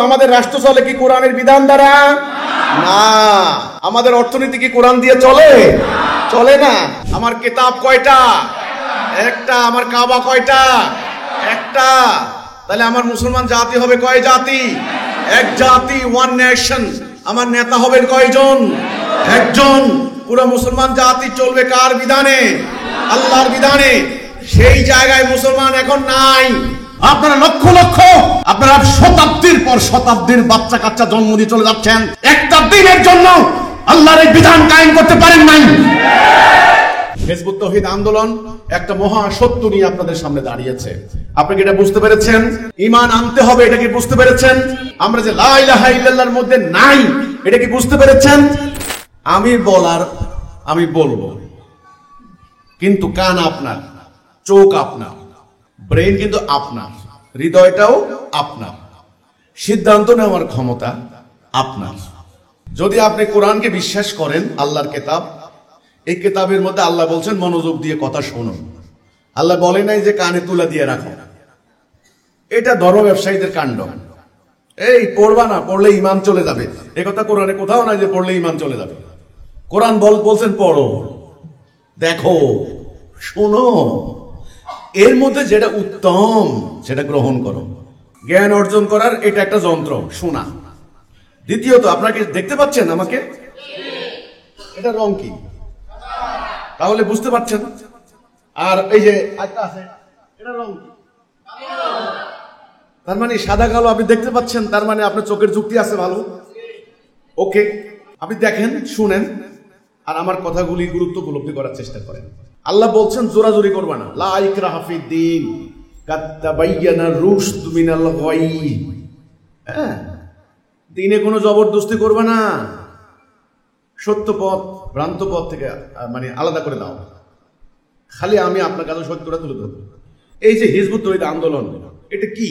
আমাদের রাষ্ট্র চলে কি কোরআনের বিধান দ্বারা? না। আমাদের অর্থনীতি কি কোরআন দিয়ে চলে? চলে না। আমার কিতাব কয়টা? একটা। আমার কাবা কয়টা? একটা। তাহলে আমার মুসলমান জাতি হবে কয় জাতি? এক জাতি, ওয়ান নেশন। আমার নেতা হবেন কয়জন? একজন। পুরো মুসলমান জাতি চলবে কার বিধানে? আল্লাহর বিধানে। সেই জায়গায় মুসলমান এখন নাই। আপনারা লক্ষ লক্ষ, আপনারা শতাব্দীর পর শতাব্দীর বাচ্চা কাচ্চা জন্ম দিয়ে চলে যাচ্ছেন, একটা দিনের জন্য আল্লাহর এই বিধান কায়েম করতে পারেন নাই। হিজবুত তাওহীদ আন্দোলন একটা মহা সত্য নিয়ে আপনাদের সামনে দাঁড়িয়েছে। আপনি কি এটা বুঝতে পেরেছেন? ঈমান আনতে হবে, এটা কি বুঝতে পেরেছেন? আমরা যে লা ইলাহা ইল্লাল্লাহর মধ্যে নাই, এটা কি বুঝতে পেরেছেন? আমি বলবো, কিন্তু কান আপনার, চোখ আপনার, ব্রেন কিন্তু আপনার, হৃদয়টাও আপনার, সিদ্ধান্ত নেওয়ার ক্ষমতা আপনার। যদি আপনি কোরআনকে বিশ্বাস করেন, আল্লাহর কিতাব, এই কিতাবের মধ্যে আল্লাহ বলছেন মনোযোগ দিয়ে কথা শোনো। আল্লাহ বলে নাই যে কানে তুলা দিয়ে রাখো। এটা ধর্ম ব্যবসায়ীদের কাণ্ড। এই পড়বা না, পড়লে ঈমান চলে যাবে, এই কথা কোরআনে কোথাও নাই যে পড়লে ঈমান চলে যাবে। কোরআন বলছেন পড়ো, দেখো, শোনো, এর মধ্যে যেটা উত্তম সেটা গ্রহণ করো। জ্ঞান অর্জন করার এটা একটা যন্ত্র, শোনা। দ্বিতীয়ত, আপনাকে দেখতে পাচ্ছেন আমাকে? এটা রং কি? তাহলে বুঝতে পারছেন। আর এই যে একটা আছে, এটা রং কি? তার মানে সাদা কালো আপনি দেখতে পাচ্ছেন, তার মানে আপনার চোখের যুক্তি আছে ভালো। ওকে, আপনি দেখেন, শুনেন, আর আমার কথাগুলি গুরুত্ব উপলব্ধি করার চেষ্টা করেন। আল্লাহ বলছেন জোরাজোরি করবা না, লা ইকরাহা ফিদ্দীন কাদ তাবায়্যানা রুশদ মিনাল গাই। দিনে কোনো জবরদস্তি করবে না, সত্য পথ ভ্রান্ত পথ থেকে মানে আলাদা করে দাও। খালি আমি আপনার কাছে সত্যটা তুলে ধরব। এই যে হিজবুত তাওহীদ আন্দোলন, এটা কি?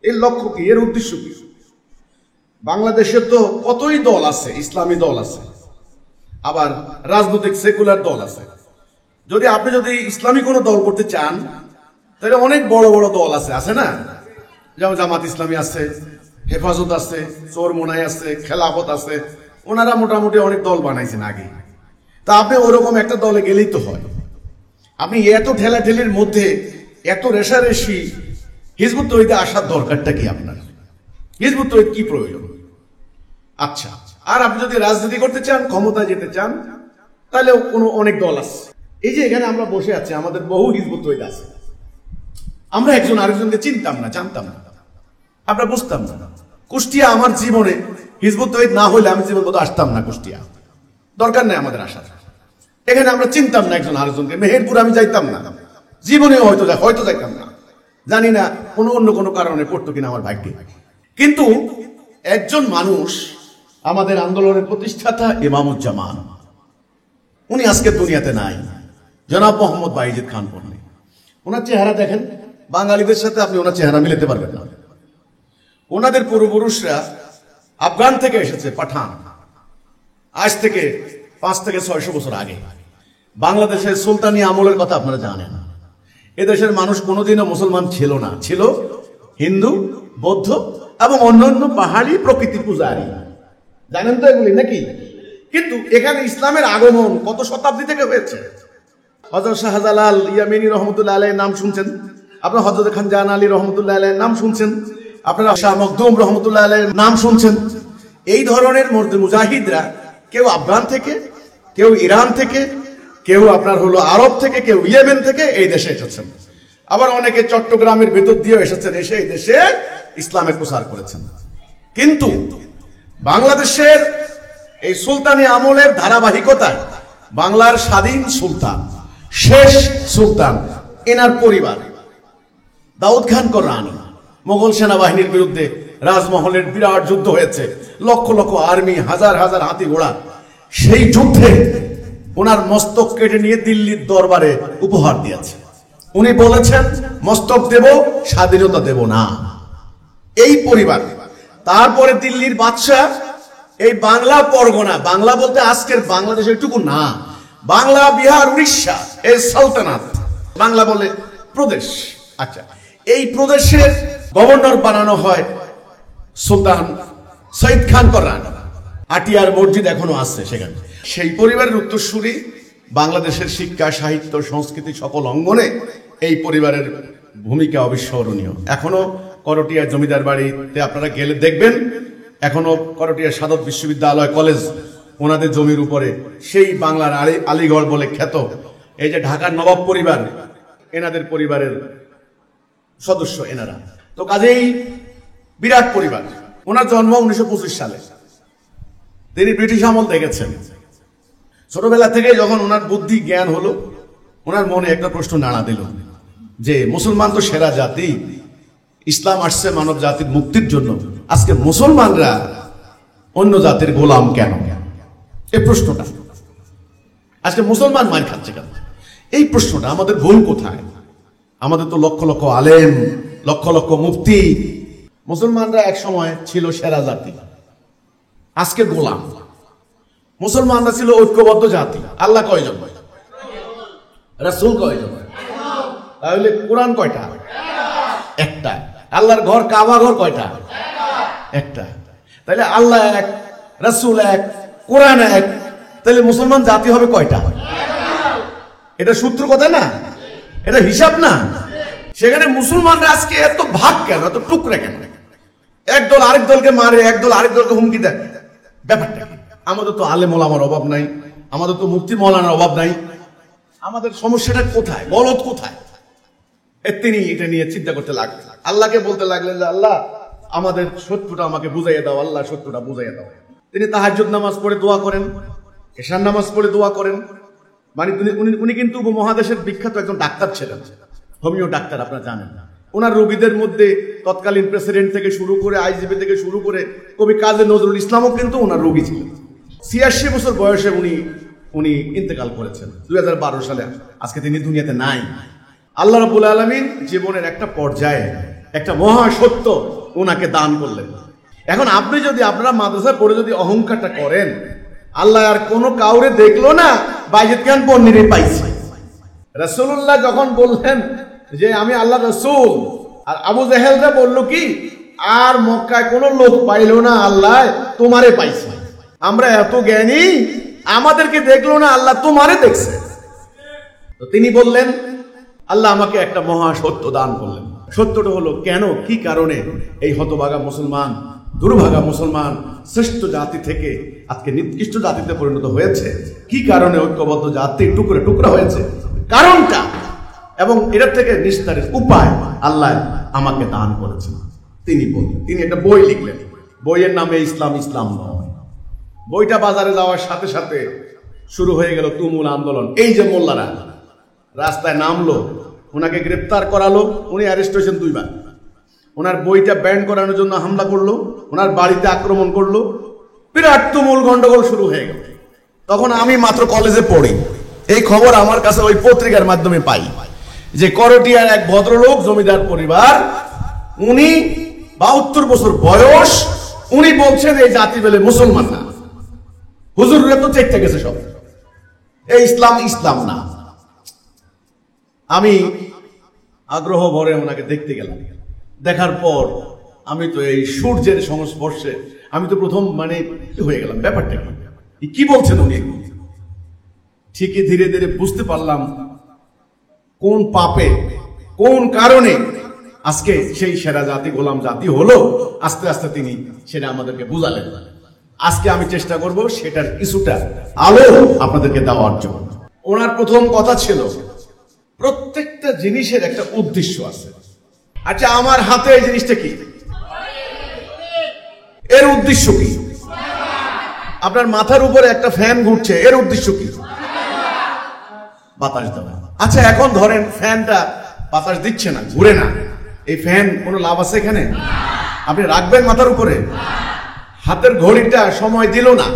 এর লক্ষ্য কি? এর উদ্দেশ্য কি? বাংলাদেশে তো কতই দল আছে, ইসলামী দল আছে, আবার রাজনৈতিক সেকুলার দল আছে। আপনি যদি ইসলামী কোনো দল করতে চান, তাহলে অনেক বড় বড় দল আছে না? যেমন জামাত ইসলামী আছে, হেফাজত আছে, চরমোনাই আছে, খেলাফত আছে। ওনারা মোটামুটি অনেক দল বানাইছেন আগে। তা আপনি ওরকম একটা দলে গেলেই তো হয়। আপনি এত ঠেলাঠেলির মধ্যে, এত রেশারেশি, হিজবুত তাওহীদে আসার দরকারটা কি আপনার? হিজবুত তাওহীদ কি প্রয়োজন? আচ্ছা, আর আপনি যদি রাজনীতি করতে চান, ক্ষমতায় যেতে চান, তাহলে অনেক দল আছে। এই যে এখানে আমরা বসে আছি, আমাদের বহু হিজবুত তাওহীদ আছে। আমরা একজন আরেকজনকে চিনতাম না, জানতাম না, আমরা বুঝতাম না। কুষ্টিয়া আমার জীবনে হিজবুত তাওহীদ না হইলে আমি জীবন মতো আসতাম না কুষ্টিয়া। দরকার নেই আমাদের আসার। এখানে আমরা চিনতাম না একজন আরেকজনকে। মেহেরপুর আমি যাইতাম না, জীবনে হয়তো যাইতাম না, জানি না অন্য কোনো কারণে পড়তো কিনা আমার ভাগ্যে। কিন্তু একজন মানুষ, আমাদের আন্দোলনের প্রতিষ্ঠাতা ইমামুজ্জামান, উনি আজকে দুনিয়াতে নাই, জনাব মোহাম্মদ বাইজিদ খান পন্নী। ওনার চেহারা দেখেন, বাঙালিদের সাথে আপনি ওনার চেহারা মিলাতে পারবেন না। ওনাদের পূর্বপুরুষরা আফগান থেকে এসেছে, পাঠান, আজ থেকে 5 থেকে 600 বছর আগে। বাংলাদেশের সুলতানি আমলের কথা আপনারা জানেন। এদেশের মানুষ কোনোদিনও মুসলমান ছিল না, ছিল হিন্দু, বৌদ্ধ এবং অন্যান্য পাহাড়ি প্রকৃতি পূজারী। জানেন তো এগুলি নাকি? কিন্তু এখানে ইসলামের আগমন কত শতাব্দী থেকে হয়েছে। হযরত শাহজালাল ইয়ামিনী রহমতুল্লাহ আলাইহির নাম শুনছেন, আপনারা হযরত খান জাহান আলী রহমতুল্লাহ আলাইহির নাম শুনছেন, আপনারা শাহ মখদুম রহমতুল্লাহ আলাইহির নাম শুনছেন। এই ধরনের মুজাহিদরা কেউ আফগান থেকে, কেউ ইরান থেকে, কেউ আপনার হলো আরব থেকে, কেউ ইয়েমেন থেকে এই দেশে এসেছেন। আবার অনেকে চট্টগ্রামের ভেতর দিয়েও এসেছেন, এসে এই দেশে ইসলামের প্রচার করেছেন। কিন্তু বাংলাদেশের এই সুলতানি আমলের ধারাবাহিকতায় বাংলার স্বাধীন সুলতান, শেষ সুলতান, এনার পরিবার দাউদ খান কররানী, মোগল সেনাবাহিনীর বিরুদ্ধে রাজমহলের বিরাট যুদ্ধ হয়েছে, লক্ষ লক্ষ আর্মি, হাজার হাজার হাতি ঘোড়া। সেই যুদ্ধে ওনার মস্তক কেটে নিয়ে দিল্লির দরবারে উপহার দিয়েছে। উনি বলেছেন মস্তক দেব, স্বাধীনতা দেব না। এই পরিবার। তারপরে দিল্লির বাদশাহ এই বাংলা পরগনা, বাংলা বলতে আজকের বাংলাদেশের এটুকু না, বাংলা, বিহার, উড়িষ্যা, এই সালতানাত, বাংলা বলে প্রদেশ। আচ্ছা, এই প্রদেশের গভর্নর বানানো হয় সুলতান সৈয়দ খান কররান, আটিয়ার মসজিদ এখনো আছে সেখানে। সেই পরিবারের উত্তরসূরি, বাংলাদেশের শিক্ষা, সাহিত্য, সংস্কৃতি সকল অঙ্গনে এই পরিবারের ভূমিকা অবিস্মরণীয়। এখনো করটিয়া জমিদার বাড়িতে আপনারা গেলে দেখবেন, এখনো করটিয়া সাদত বিশ্ববিদ্যালয় কলেজ ওনাদের জমির উপরে সেই বাংলার আলীগড় বলে খ্যাত এই যে ঢাকার নবাব পরিবার, এনাদের পরিবারের সদস্য এনারা। তো কাজেই বিরাট পরিবার। ওনার জন্ম 1925 সালে। তিনি ব্রিটিশ আমল দেখেছেন। ছোটবেলা থেকে যখন ওনার বুদ্ধি জ্ঞান হলো, ওনার মনে একটা প্রশ্ন নাড়া দিল যে মুসলমান তো সেরা জাতি, ইসলাম আসছে মানব জাতির মুক্তির জন্য, আজকে মুসলমানরা অন্য জাতির গোলাম কেন? এই প্রশ্নটা আজকে মুসলমান মার খাচ্ছে কেন? এই প্রশ্নটা আমাদের ভুল কোথায়? আমাদের তো লক্ষ লক্ষ আলেম, লক্ষ লক্ষ মুফতি। মুসলমানরা এক সময় ছিল সেরা জাতি, আজকে গোলাম। মুসলমানরা ছিল ঐক্যবদ্ধ জাতি। আল্লাহ কয়জন? রাসূল কয়জন? তাহলে কোরআন কয়টা? একটা। আল্লাহর ঘর কাবা ঘর কয়টা? একটা। তাহলে আল্লাহ এক, রাসূল এক, কোরআন এক, তাহলে মুসলমান জাতি হবে কয়টা? এটা সূত্র কথা না, এটা হিসাব না। সেখানে মুসলমানরা আজকে এত ভাগ কেন, এত টুকরা কেন? একদল আরেক দলকে মারে, একদল আরেক দলকে হুমকি দেয়। ব্যাপারটা আমাদের তো আলেম ওলামার অভাব নাই, আমাদের তো মুফতি মৌলানার অভাব নাই। আমাদের সমস্যাটা কোথায়, গলত কোথায়? তিনি এটা নিয়ে চিন্তা করতে লাগলেন, আল্লাহকে বলতে লাগলেন যে আল্লাহ আমাদের সত্যটা আমাকে বুঝাইয়া দাও, আল্লাহ সত্যটা বুঝাইয়া দাও। তিনি তাহাজ্জুদ নামাজ পড়ে দোয়া করেন, এশার নামাজ পড়ে দোয়া করেন। মানে উনি কিন্তু উপমহাদেশের বিখ্যাত একজন ডাক্তার ছিলেন, হোমিও ডাক্তার, আপনারা জানেন। ওনার রোগীদের মধ্যে তৎকালীন প্রেসিডেন্ট থেকে শুরু করে, আইজিপি থেকে শুরু করে কবি কাজী নজরুল ইসলামও কিন্তু ওনার রোগী ছিলেন। ৮৬ বছর বয়সে উনি ইন্তেকাল করেছেন ২০১২ সালে। আজকে তিনি দুনিয়াতে নাই। আল্লাহ রাব্বুল আলামিন জীবনের একটা পর্যায়ে একটা মহা সত্য ওনাকে দান করলেন। এখন আপনি যদি আপনারা মাদ্রাসায় পড়ে যদি অহংকারটা করেন, আল্লাহ আর কোনো কাউরে দেখলো না, বাইজিদ খান পন্নিরে পাইছে। রাসূলুল্লাহ যখন বললেন যে আমি আল্লাহ রাসূল, আর আবু জেহেলরা বলল কি, আর মক্কায় কোনো লোক পাইল না, আল্লাহ তোমারে পাইছে। আমরা এত জ্ঞানী, আমাদেরকে দেখলো না, আল্লাহ তোমারে দেখছে। তো তিনি বললেন আল্লাহ আমাকে একটা মহা সত্য দান করলেন। সত্যটা হলো কেন, কি কারণে এই হতভাগা মুসলমান, দুর্ভাগা মুসলমান শ্রেষ্ঠ জাতি থেকে আজকে নিকৃষ্ট জাতিতে পরিণত হয়েছে, কি কারণে ঐক্যবদ্ধ জাতি টুকরে টুকরা হয়েছে, কারণটা এবং এটার থেকে নিস্তারের উপায় আল্লাহ আমাকে দান করেছেন। তিনি বললেন, তিনি একটা বই লিখলেন, বইয়ের নামে ইসলাম ইসলাম নয়। বইটা বাজারে যাওয়ার সাথে সাথে শুরু হয়ে গেল তুমুল আন্দোলন। এই যে মোল্লারা রাস্তায় নামলো, ওনাকে গ্রেপ্তার করালো, উনি অ্যারেস্ট হয়েছেন 2 বার। ওনার বইটা ব্যান করানোর জন্য হামলা করলো, ওনার বাড়িতে আক্রমণ করলো, বিরাট তুমুল গন্ডগোল শুরু হয়ে গেল। তখন আমি মাত্র কলেজে পড়ি, এই খবর আমার কাছে ওই পত্রিকার মাধ্যমে পাই যে করটিয়ার এক ভদ্রলোক, জমিদার পরিবার, উনি 72 বছর বয়স, উনি বলছেন এই জাতি বলে মুসলমান না, হুজুররা তো চেকতে গেছে সব, এই ইসলাম ইসলাম না। আমি আগ্রহ ভরে ওনাকে দেখতে গেলাম। দেখার পর আমি তো এই সূর্যের সংস্পর্শে আমি তো প্রথম হয়ে গেলাম, ব্যাপারটা কি বলছেন উনি। ঠিকই ধীরে ধীরে বুঝতে পারলাম কোন পাপে, কোন কারণে আজকে সেই সেরা জাতি গোলাম জাতি হলো। আস্তে আস্তে তিনি সেটা আমাদেরকে বুঝালেন। আজকে আমি চেষ্টা করব সেটার কিছুটা আলো আপনাদেরকে দেওয়ার জন্য। ওনার প্রথম কথা ছিল প্রত্যেকটা জিনিসের একটা উদ্দেশ্য আছে। আচ্ছা, আমার হাতে এই জিনিসটা কি, এর উদ্দেশ্য কি? আপনার মাথার উপরে একটা ফ্যান ঘুরছে, এর উদ্দেশ্য কি? বাতাস দেওয়া। আচ্ছা, এখন ধরেন ফ্যানটা বাতাস দিচ্ছে না, ঘুরে না, এই ফ্যান কোনো লাভ আছে এখানে? আপনি রাখবেন মাথার উপরে? হাতের ঘড়িটা সময় দিল না,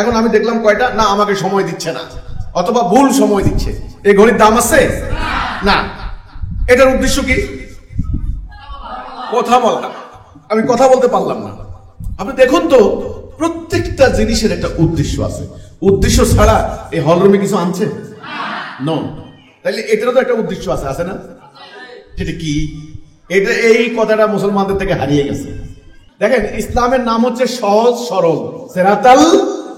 এখন আমি দেখলাম কয়টা, না আমাকে সময় দিচ্ছে না, অথবা ভুল সময় দিচ্ছে, এই ঘড়ির দাম আছে না। এটার উদ্দেশ্য কি? কথা বলা। আমি কথা বলতে পারলাম না। আপনি দেখুন তো, প্রত্যেকটা জিনিসের একটা উদ্দেশ্য আছে। উদ্দেশ্য ছাড়া এই হলরুমে কিছু আনছে না। তাইলে এটারও তো একটা উদ্দেশ্য আছে, আছে না? সেটা কি? এটা এই কথাটা মুসলমানদের থেকে হারিয়ে গেছে। দেখেন, ইসলামের নাম হচ্ছে সহজ সরল, সিরাতাল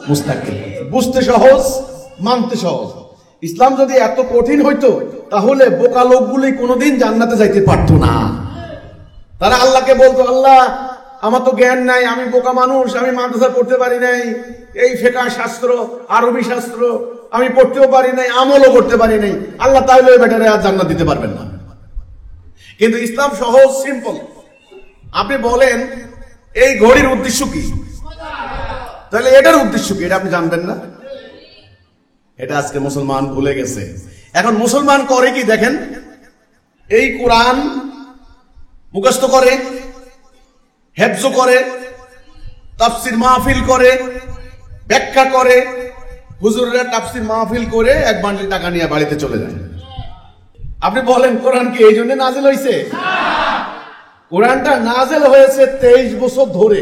মুস্তাকিম। বুঝতে সহজ, মানতে সহজ। ইসলাম যদি এত কঠিন হইতো তাহলে বোকা লোকগুলি কোনোদিন জান্নাতে যাইতে পারতো না। তারা আল্লাহকে বলতো, আল্লাহ আমার তো জ্ঞান নাই, আমি বোকা মানুষ, আমি মাদ্রাসা পড়তে পারি নাই, এই ফিকহ শাস্ত্র, আরবি শাস্ত্র আমি পড়তেও পারি নাই, আমলও করতে পারি নাই, আল্লাহ তাহলে ওই বেটারে আর জান্নাত দিতে পারবেন না। কিন্তু ইসলাম সহজ, সিম্পল। আপনি বলেন এই ঘড়ির উদ্দেশ্য কি, তাহলে এটার উদ্দেশ্য কি এটা আপনি জানবেন না। এটা আজকে মুসলমান ভুলে গেছে। এখন মুসলমান করে কি দেখেন, এই কোরআন মুখস্থ করে, হেফজ করে, তাফসির মাহফিল করে, ব্যাখ্যা করে, হুজুররা তাফসির মাহফিল করে এক বান্ডিল টাকা নিয়ে বাড়িতে চলে যায়। আপনি বলেন কোরআন কি এই জন্য নাজিল হয়েছে? কোরআনটা নাজিল হয়েছে 23 বছর ধরে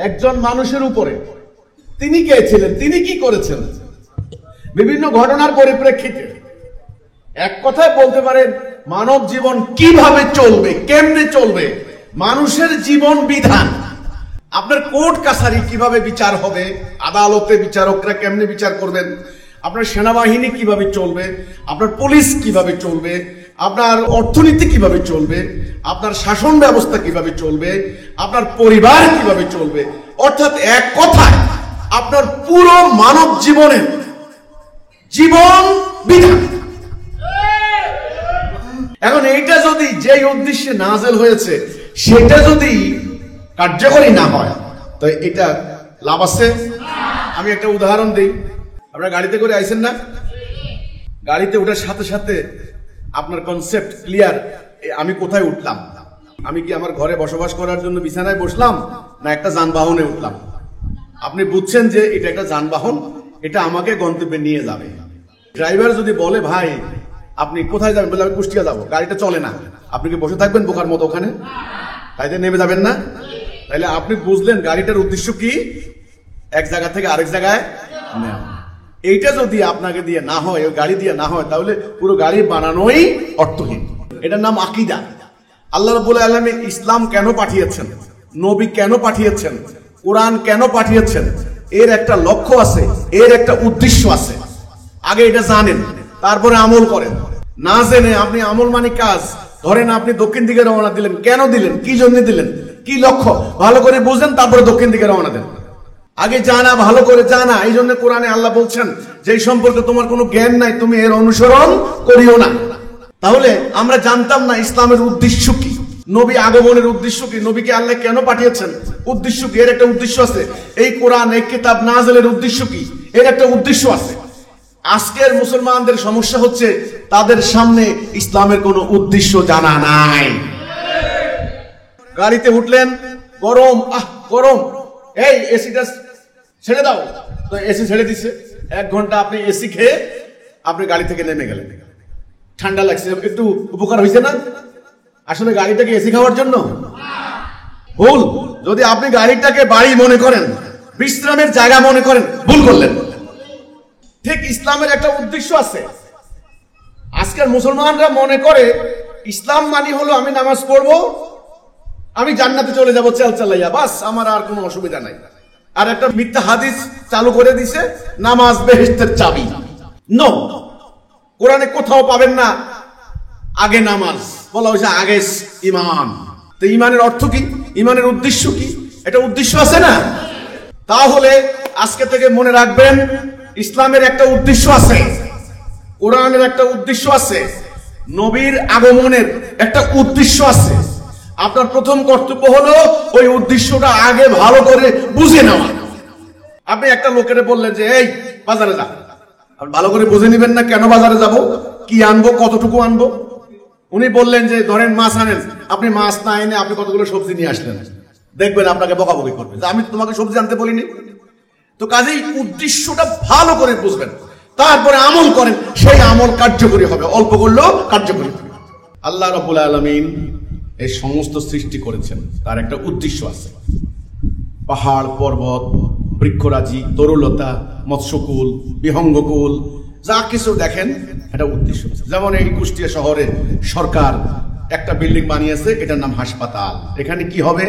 একজন মানুষের উপরে। তিনি কে ছিলেন, তিনি কি করেছেন, বিভিন্ন ঘটনার পরিপ্রেক্ষিতে। এক কথায় বলতে পারেন মানব জীবন কিভাবে চলবে, কেমনে চলবে, মানুষের জীবন বিধান, আপনার কোর্ট কাছারি কিভাবে বিচার হবে, আদালতে বিচারকরা কেমনে বিচার করবেন, আপনার সেনাবাহিনী কিভাবে চলবে, আপনার পুলিশ কিভাবে চলবে, আপনার অর্থনীতি কিভাবে চলবে, আপনার শাসন ব্যবস্থা কিভাবে চলবে, আপনার পরিবার কিভাবে চলবে, অর্থাৎ এক কথায় আপনার পুরো মানব জীবনের জীবন বিধান। এখন এইটা যদি যেই উদ্দেশ্যে নাযিল হয়েছে সেটা যদি কার্যকরী না হয় তো এটা লাভ আছে? আমি একটা উদাহরণ দিই। আপনারা গাড়িতে করে আইছেন না, গাড়িতে ওঠার সাথে সাথে আপনার কনসেপ্ট ক্লিয়ার, আমি কোথায় উঠলাম, আমি কি আমার ঘরে বসবাস করার জন্য বিছানায় বসলাম না একটা যানবাহনে উঠলাম। আপনি বুঝছেন যে এটা একটা যানবাহন, এটা আমাকে গন্তব্যে নিয়ে যাবে। ড্রাইভার যদি বলে ভাই আপনি কোথায় যাবেন, বলে আমি কুষ্টিয়া যাবো, গাড়িটা চলে না, আপনি কি বসে থাকবেন বোকার মতো ওখানে? তাইতে নেমে যাবেন না? তাইলে আপনি বুঝলেন গাড়িটার উদ্দেশ্য কি, এক জায়গা থেকে আরেক জায়গায় নেওয়া। এইটা যদি আপনাকে দিয়ে না হয়, ওই গাড়ি দিয়ে না হয়, তাহলে পুরো গাড়ি বানানোই অর্থহীন। এটার নাম আকীদা। আল্লাহ রাব্বুল আলামিন ইসলাম কেন পাঠিয়েছেন, নবী কেন পাঠিয়েছেন, কোরআন কেন পাঠিয়েছেন, এর একটা লক্ষ্য আছে, এর একটা উদ্দেশ্য আছে। আগে এটা জানেন, তারপরে আমল করেন। না জেনে আপনি আমল মানে কাজ, ধরেন আপনি দক্ষিণ দিকে রওনা দিলেন, কেন দিলেন, কি জন্য দিলেন, কি লক্ষ্য, ভালো করে বুঝেন, তারপরে দক্ষিণ দিকে রওনা দেন। আগে জানা, ভালো করে জানা। এই জন্য কোরআনে আল্লাহ বলছেন যে সম্পর্কে তোমার কোনো জ্ঞান নাই, তুমি এর অনুসরণ করিও না। তাহলে আমরা জানতাম না ইসলামের উদ্দেশ্য কি, নবী আগমনের উদ্দেশ্য কি, নবীকে আল্লাহ কেন পাঠিয়েছেন, উদ্দেশ্য কি, এর একটা উদ্দেশ্য আছে। এই কোরআন, এই কিতাব নাযিলের উদ্দেশ্য কি, এর একটা উদ্দেশ্য আছে। আজকের মুসলমানদের সমস্যা হচ্ছে তাদের সামনে ইসলামের কোনো উদ্দেশ্য জানা নাই। গাড়িতে উঠলেন, গরম, গরম, এই এসিটা ছেড়ে দাও, তো এসি ছেড়ে দিচ্ছে। 1 ঘন্টা আপনি এসি খেয়ে আপনি গাড়ি থেকে নেমে গেলেন, ঠান্ডা লাগছে, একটু উপকার হয়েছে না? আসলে গাড়িটাকে এসি খাওয়ার জন্য ভুল। যদি আপনি গাড়িটাকে বাড়ি মনে করেন, বিশ্রামের জায়গা মনে করেন, ভুল করলেন। ঠিক ইসলামের একটা উদ্দেশ্য আছে। আজকের মুসলমানরা মনে করে ইসলাম মানে হলো আমি নামাজ পড়বো, আমি জান্নাতে চলে যাবো চাল চালাইয়া, বাস, আমার আর কোনো অসুবিধা নাই। আর একটা মিথ্যা হাদিস চালু করে দিছে, নামাজ বেহেশতের চাবি। নো, কোরআনে কোথাও পাবেন না আগে নামাজ, বলা হয়েছে আগে ঈমান। তো ঈমানের অর্থ কি, ঈমানের উদ্দেশ্য কি, এটা উদ্দেশ্য আছে না? তাহলে আজকে থেকে মনে রাখবেন ইসলামের একটা উদ্দেশ্য আছে, কোরআনের একটা উদ্দেশ্য আছে, নবীর আগমনের একটা উদ্দেশ্য আছে। আপনার প্রথম কর্তব্য হলো ওই উদ্দেশ্যটা আগে ভালো করে বুঝে নেওয়া। আপনি একটা লোকের বললেন যে এই বাজারে যা, আপনি ভালো করে বুঝে নিবেন না কেন বাজারে যাব, কি আনবো, কতটুকু আনবো। উনি বললেন যে ধরেন মাছ আনেন, আপনি মাছ না এনে আপনি কতগুলো সবজি নিয়ে আসলেন, দেখবেন আপনাকে বকাবকি করবে যে আমি তোমাকে সবজি আনতে বলিনি। তো কাজেই উদ্দেশ্যটা ভালো করে বুঝবেন, তারপরে আমল করেন, সেই আমল কার্যকরী হবে, অল্প করলেও কার্যকরী হবে। আল্লাহ রাব্বুল আলামিন এই সমস্ত সৃষ্টি করেছেন, তার একটা উদ্দেশ্য আছে। পাহাড়, পর্বত, বৃক্ষরাজি, তরুলতা, মৎস্যকুল, বিহঙ্গকুল, যা কিছু দেখেন একটা উদ্দেশ্য আছে। যেমন এই কুষ্টিয়া শহরে সরকার একটা বিল্ডিং বানিয়েছে, এটার নাম হাসপাতাল। এখানে কি হবে?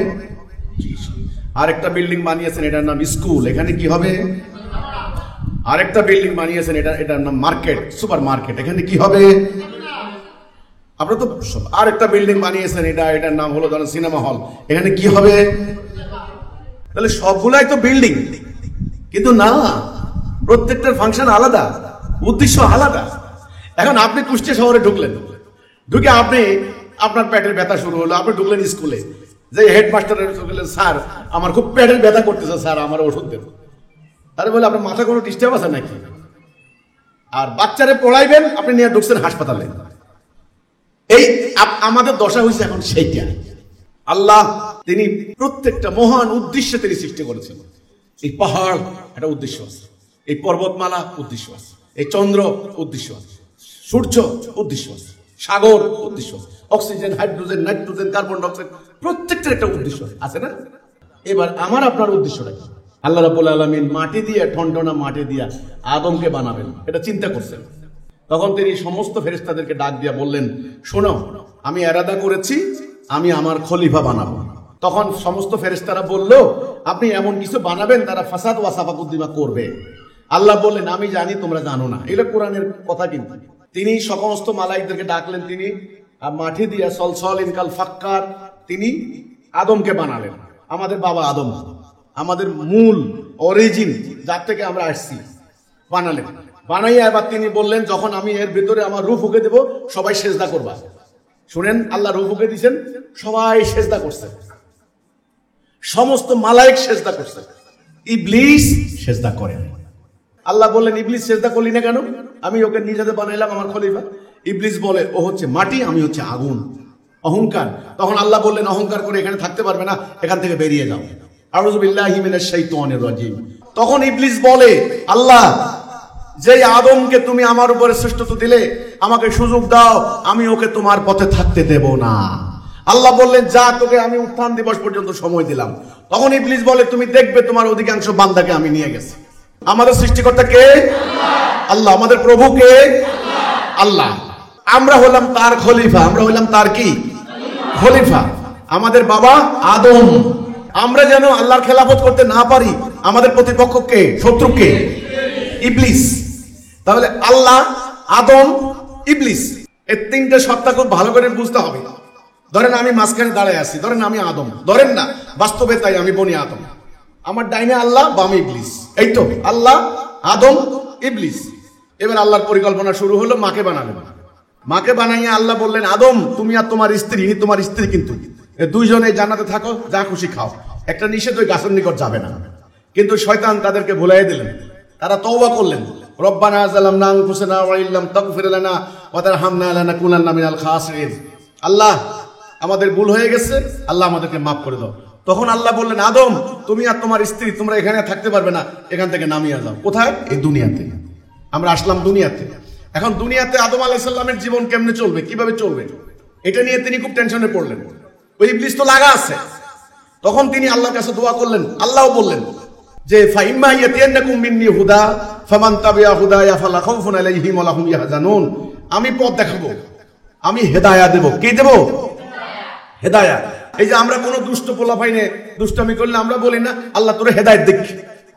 আরেকটা বিল্ডিং বানিয়েছেন, এটার নাম স্কুল, এখানে কি হবে? আরেকটা বিল্ডিং বানিয়েছেন, এটার নাম মার্কেট, সুপার মার্কেট, এখানে কি হবে? আপনারা তো আরেকটা বিল্ডিং বানিয়েছেন, এটার নাম হলো ধরেন সিনেমা হল, এখানে কি হবে? তাহলে সবগুলাই তো বিল্ডিং, কিন্তু না, প্রত্যেকটার ফাংশন আলাদা, উদ্দেশ্য আলাদা। এখন আপনি কুষ্টিয়া শহরে ঢুকলেন, ঢুকে আপনি আপনার পেটের ব্যথা শুরু হলো, আপনি ঢুকলেন স্কুলে, যে হেডমাস্টারের বললেন, স্যার আমার খুব পেটের ব্যথা করতেছে, স্যার আমার ওষুধ দেন। তাহলে বলে আপনার মাথা কোনো ডিস্টার্ব আছে নাকি? আর বাচ্চারে পড়াইবেন, আপনি নিয়ে ঢুকছেন হাসপাতালে। এই আমাদের দশা হয়েছে এখন সেইটা। আল্লাহ তিনি প্রত্যেকটা মহান উদ্দেশ্যে তিনি সৃষ্টি করেছেন। এই পাহাড় একটা উদ্দেশ্য আছে, এই পর্বতমালা উদ্দেশ্য আছে, এই চন্দ্র উদ্দেশ্য আছে, সূর্য উদ্দেশ্য আছে, সাগর উদ্দেশ্য আছে, oxygen, hydrogen, nitrogen, carbon dioxide, প্রত্যেকটার একটা উদ্দেশ্য আছে না? এবার আমার আপনার উদ্দেশ্যটা কি? আল্লাহ রাব্বুল আলামিন মাটি দিয়ে, ঠনঠনা মাটি দিয়া আদমকে বানাবেন, এটা চিন্তা করছেন। তখন তিনি সমস্ত ফেরেশতাদেরকে ডাক দিয়া বললেন, শোনো, আমি এরাদা করেছি আমি আমার খলিফা বানাবো। তখন সমস্ত ফেরেশতারা বলল, আপনি এমন কিছু বানাবেন তারা ফাসাদ ওয়া সাফাকুদ্দিমা করবে। আল্লাহ বললেন, আমি জানি তোমরা জানো না, এটা কোরআনের কথা। কিন্তু তিনি সমস্ত মালাইকদেরকে ডাকলেন, তিনি মাটি দিয়া সলসল ইনকাল ফাক্কার তিনি আদমকে বানালেন। আমাদের বাবা আদম, আমাদের মূল অরিজিন, যার থেকে আমরা আসছি, বানালেন। বানাইয়া এবার তিনি বললেন, যখন আমি এর ভিতরে আমার রূহ ফুঁকে দেব, সবাই সেজদা করবা। শুনেন, আল্লাহ রূহ ফুঁকে দিয়েছেন, সবাই সেজদা করছে, সমস্ত মালায়েক সেজদা করছে, ইবলিস সেজদা করে। আল্লাহ বললেন, ইবলিস সেজদা করলি না কেন? আমি ওকে নিজেদের বানাইলাম আমার খলিফা। ইবলিস বলে, ও হচ্ছে মাটি, আমি হচ্ছে আগুন, অহংকার। তখন আল্লাহ বললেন, অহংকার করে এখানে থাকতে পারবে না, এখান থেকে বেরিয়ে যাও। আউযু বিল্লাহি মিনাশ শাইতানির রাজিম। তখন ইবলিস বলে, আল্লাহ, যে আদমকে তুমি আমার উপরে শ্রেষ্ঠত্ব দিলে, আমাকে সুযোগ দাও, আমি ওকে তোমার পথে থাকতে দেব না। আল্লাহ বললেন, যা, তোকে আমি উত্থান দিবস পর্যন্ত সময় দিলাম। তখন ইবলিস বলে, তুমি দেখবে তোমার অধিকাংশ বান্দাকে আমি নিয়ে গেছি। আমাদের সৃষ্টিকর্তা কে? আল্লাহ। আমাদের প্রভু কে? আল্লাহ। আমরা হলাম তার খলিফা, আমরা হলাম তার কি? খলিফা। আমাদের বাবা আদম। আমরা যেন আল্লাহর খেলাফত করতে না পারি, আমাদের প্রতিপক্ষ কে? শত্রু কে? ইবলিস। তাহলে আল্লাহ, আদম, ইবলিস, এই তিনটে সত্তা খুব ভালো করে বুঝতে হবে। ধরেন আমি মাঝখানে দাঁড়ায় আছি, ধরেন আমি আদম, ধরেন না, বাস্তবে তাই, আমি বনি আদম, আমার ডাইনে আল্লাহ, বামে ইবলিস। এই তো আল্লাহ, আদম, ইবলিস। এবার আল্লাহর পরিকল্পনা শুরু হলো, মাকে বানালেন। মাকে বানাইয়া আল্লাহ বললেন, আদম, তুমি আর তোমার স্ত্রী, তোমার স্ত্রী কিন্তু দুইজনে জান্নাতে থাকো, যা খুশি খাও, একটা নিষেধ, ওই গাছের নিকট যাবে না। কিন্তু শয়তান তাদেরকে ভুলাই দিলেন। তারা তওবা করলেন, রব্বানা যালামনা আনফুসানা ওয়া ইল্লাম তাগফির লানা ওয়া তারহামনা লানাকুনান্না মিনাল খাসিরিন। আল্লাহ, আমাদের ভুল হয়ে গেছে, আল্লাহ আমাদেরকে মাফ করে দাও। তখন আল্লাহ বললেন, আদম, তুমি আর তোমার স্ত্রী তোমরা এখানে থাকতে পারবে না, এখান থেকে নামিয়ে যাও। কোথায়? এই দুনিয়াতে। আমরা আসলাম দুনিয়াতে। এখন দুনিয়াতে আদম আলাইহিস সালামের জীবন কেমনে চলবে, কিভাবে চলবে, এটা নিয়ে তিনি খুব টেনশনে পড়লেন। ওই ইবলিস তো লাগা আছে। তখন তিনি আল্লাহর কাছে দোয়া করলেন। আল্লাহও বললেন যে, ফাইম্মা ইয়াতিয়ান্নাকুম মিন্নি হুদা ফামান তাবিআ হুদায়া ফালা খাউফুন আলাইহিম ওয়া লাহুম ইয়াহজানুন। আমি পথ দেখাবো, আমি হেদায়েত দেব। কি দেব? হেদায়েত। এই যে আমরা কোন দুষ্ট পোলা পাইনে দুষ্টামি করলে আমরা বলি না, আল্লাহ তোরে হেদায়েত দিক।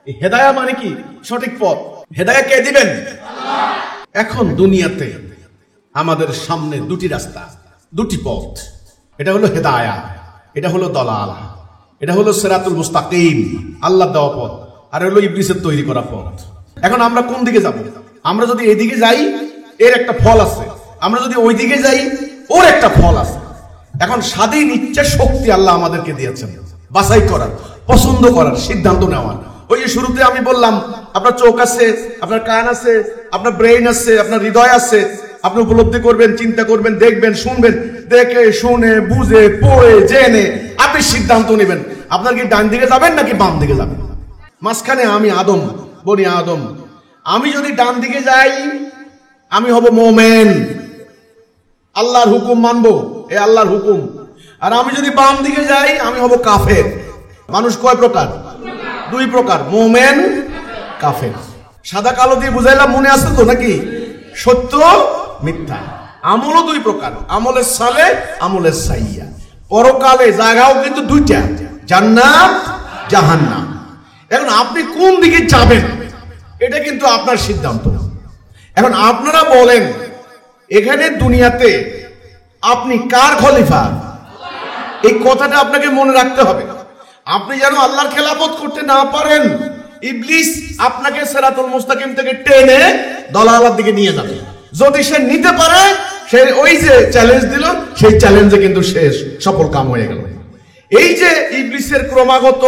এই হেদায়েত মানে কি? সঠিক পথ। হেদায়েত কে দিবেন? আল্লাহ। এখন দুনিয়াতে আমাদের সামনে দুটি রাস্তা, দুটি পথ। এটা হলো হেদায়েত, এটা হলো দলাল, এটা হলো সিরাতুল মুস্তাকিম, আল্লাহ দেওয়া পথ, আর হলো ইবলিসের তৈরি করা পথ। এখন আমরা কোন দিকে যাব? আমরা যদি এইদিকে যাই, এর একটা ফল আছে, আমরা যদি ওই দিকে যাই, ওর একটা ফল আছে। এখন স্বাধীন ইচ্ছা শক্তি আল্লাহ আমাদেরকে দিয়েছেন, বাছাই করার, পছন্দ করার, সিদ্ধান্ত নেওয়ার। ওই যে শুরুতে আমি বললাম, আপনার চোখ আছে, আপনার কান আছে, আপনার ব্রেইন আছে, আপনার হৃদয় আছে, আপনি উপলব্ধি করবেন, চিন্তা করবেন, দেখবেন, শুনবেন, দেখে শুনে বুঝে পড়ে জেনে আপনি সিদ্ধান্ত নেবেন, আপনার কি ডান দিকে যাবেন নাকি বাম দিকে যাবেন। মাঝখানে আমি আদম, বনি আদম। আমি যদি ডান দিকে যাই, আমি হব মোমেন, আল্লাহর হুকুম মানবো, এ আল্লাহর হুকুম। আর আমি যদি বাম দিকে যাই, আমি হব কাফের। মানুষ কয় প্রকার? দুই প্রকার, মোমেন, কাফের। সাদা কালো দিয়ে বুঝাইলাম, মনে আছে তো নাকি? সত্য, মিথ্যা। আমলও দুই প্রকার, আমলের সালে, আমলের সাইয়া। পরকালে জায়গাও কিন্তু দুইটা, জান্নাত জাহান্নাম। এখন আপনি কোন দিকে যাবেন এটা কিন্তু আপনার সিদ্ধান্ত। এখন আপনারা বলেন এখানে দুনিয়াতে আপনি কার খলিফা? এই কথাটা আপনাকে মনে রাখতে হবে। আপনি যেন আল্লাহর খেলাফত করতে না পারেন, ইবলিস আপনাকে সিরাতুল মুস্তাকিম থেকে টেনে দলালার দিকে নিয়ে যাবে। যদি সে নিতে পারে, সে ওই যে চ্যালেঞ্জ দিল, সেই চ্যালেঞ্জে কিন্তু শেষ সফল কাম হয়ে গেল। এই যে ইবলিসের ক্রমাগত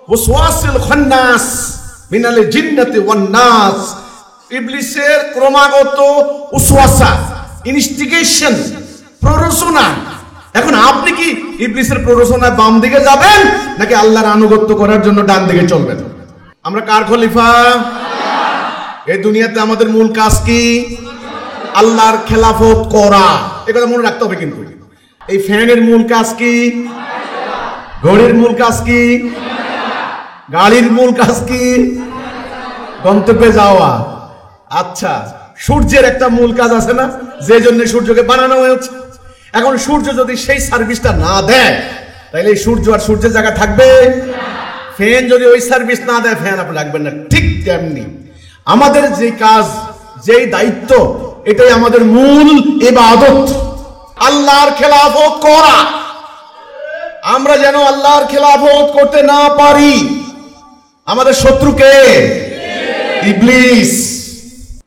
ওয়াসওয়াসিল খান্নাস মিনাল জিন্নাতি ওয়ান নাস, ইবলিসের ক্রমাগত ওয়াসওয়াসা, ইনস্টিগেশন, প্ররোচনা। এখন আপনি কি ইবলিসের প্ররোচনায় বাম দিকে যাবেন নাকি আল্লাহর আনুগত্য করার জন্য ডান দিকে চলবেন? আমরা কার খলিফা? এই দুনিয়াতে আমাদের মূল কাজ কি? আল্লাহর খেলাফত করা। এটা মনে রাখতে হবে। কিন্তু এই ফ্যানের মূল কাজ কি? ঘড়ির মূল কাজ কি? গাড়ির মূল কাজ কি? গন্তব্যে যাওয়া। আচ্ছা, সূর্যের একটা মূল কাজ আছে না, যে জন্য সূর্যকে বানানো হয়েছে। এখন সূর্য যদি সেই সার্ভিসটা না দেয়, তাহলে এই সূর্য আর সূর্যের জায়গা থাকবে? ফ্যান যদি ওই সার্ভিস না দেয়, ফ্যান আপনি রাখবেন না। ঠিক তেমনি আমাদের যে কাজ, যেই দায়িত্ব, এটাই আমাদের মূল ইবাদত, আল্লাহর খেলাফত করা। আমরা যেন আল্লাহর খেলাফত করতে না পারি। আমাদের শত্রুকে ইবলিস।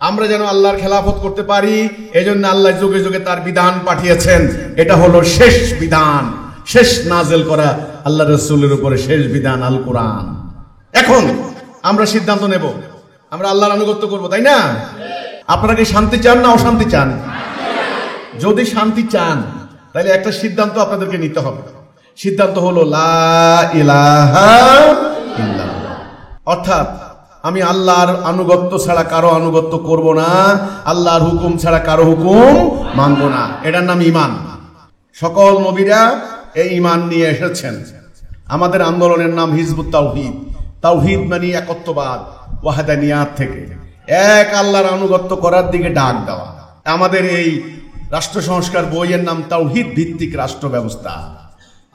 আমরা যেন আল্লাহর খেলাফত করতে পারি, এজন্য আল্লাহ যুগে যুগে তার বিধান পাঠিয়েছেন। এটা হলো শেষ বিধান, শেষ নাজেল করা আল্লাহ রাসূলের উপরে শেষ বিধান আল কোরআন। এখন আমরা সিদ্ধান্ত নেব, আমরা আল্লাহর আনুগত্য করব, তাই না? আপনারা কি শান্তি চান না অশান্তি চান? যদি শান্তি চান, তাহলে একটা সিদ্ধান্ত আপনাদেরকে নিতে হবে। সিদ্ধান্ত হলো লা ইলাহা ইল্লাল্লাহ, অর্থাৎ আমি আল্লাহর আনুগত্য ছাড়া কারো আনুগত্য করব না, আল্লাহর হুকুম ছাড়া কারো হুকুম মানব না। এটার নাম ঈমান। সকল নবীরা এই ঈমান নিয়ে এসেছেন। আমাদের আন্দোলনের নাম হিজবুত তাওহীদ। তাওহীদ মানে একত্ববাদ, ওয়াহদানিয়াত থেকে এক আল্লাহর আনুগত্য করার দিকে ডাক দেওয়া। আমাদের এই রাষ্ট্র সংস্কার বইয়ের নাম তাওহীদ ভিত্তিক রাষ্ট্র ব্যবস্থা।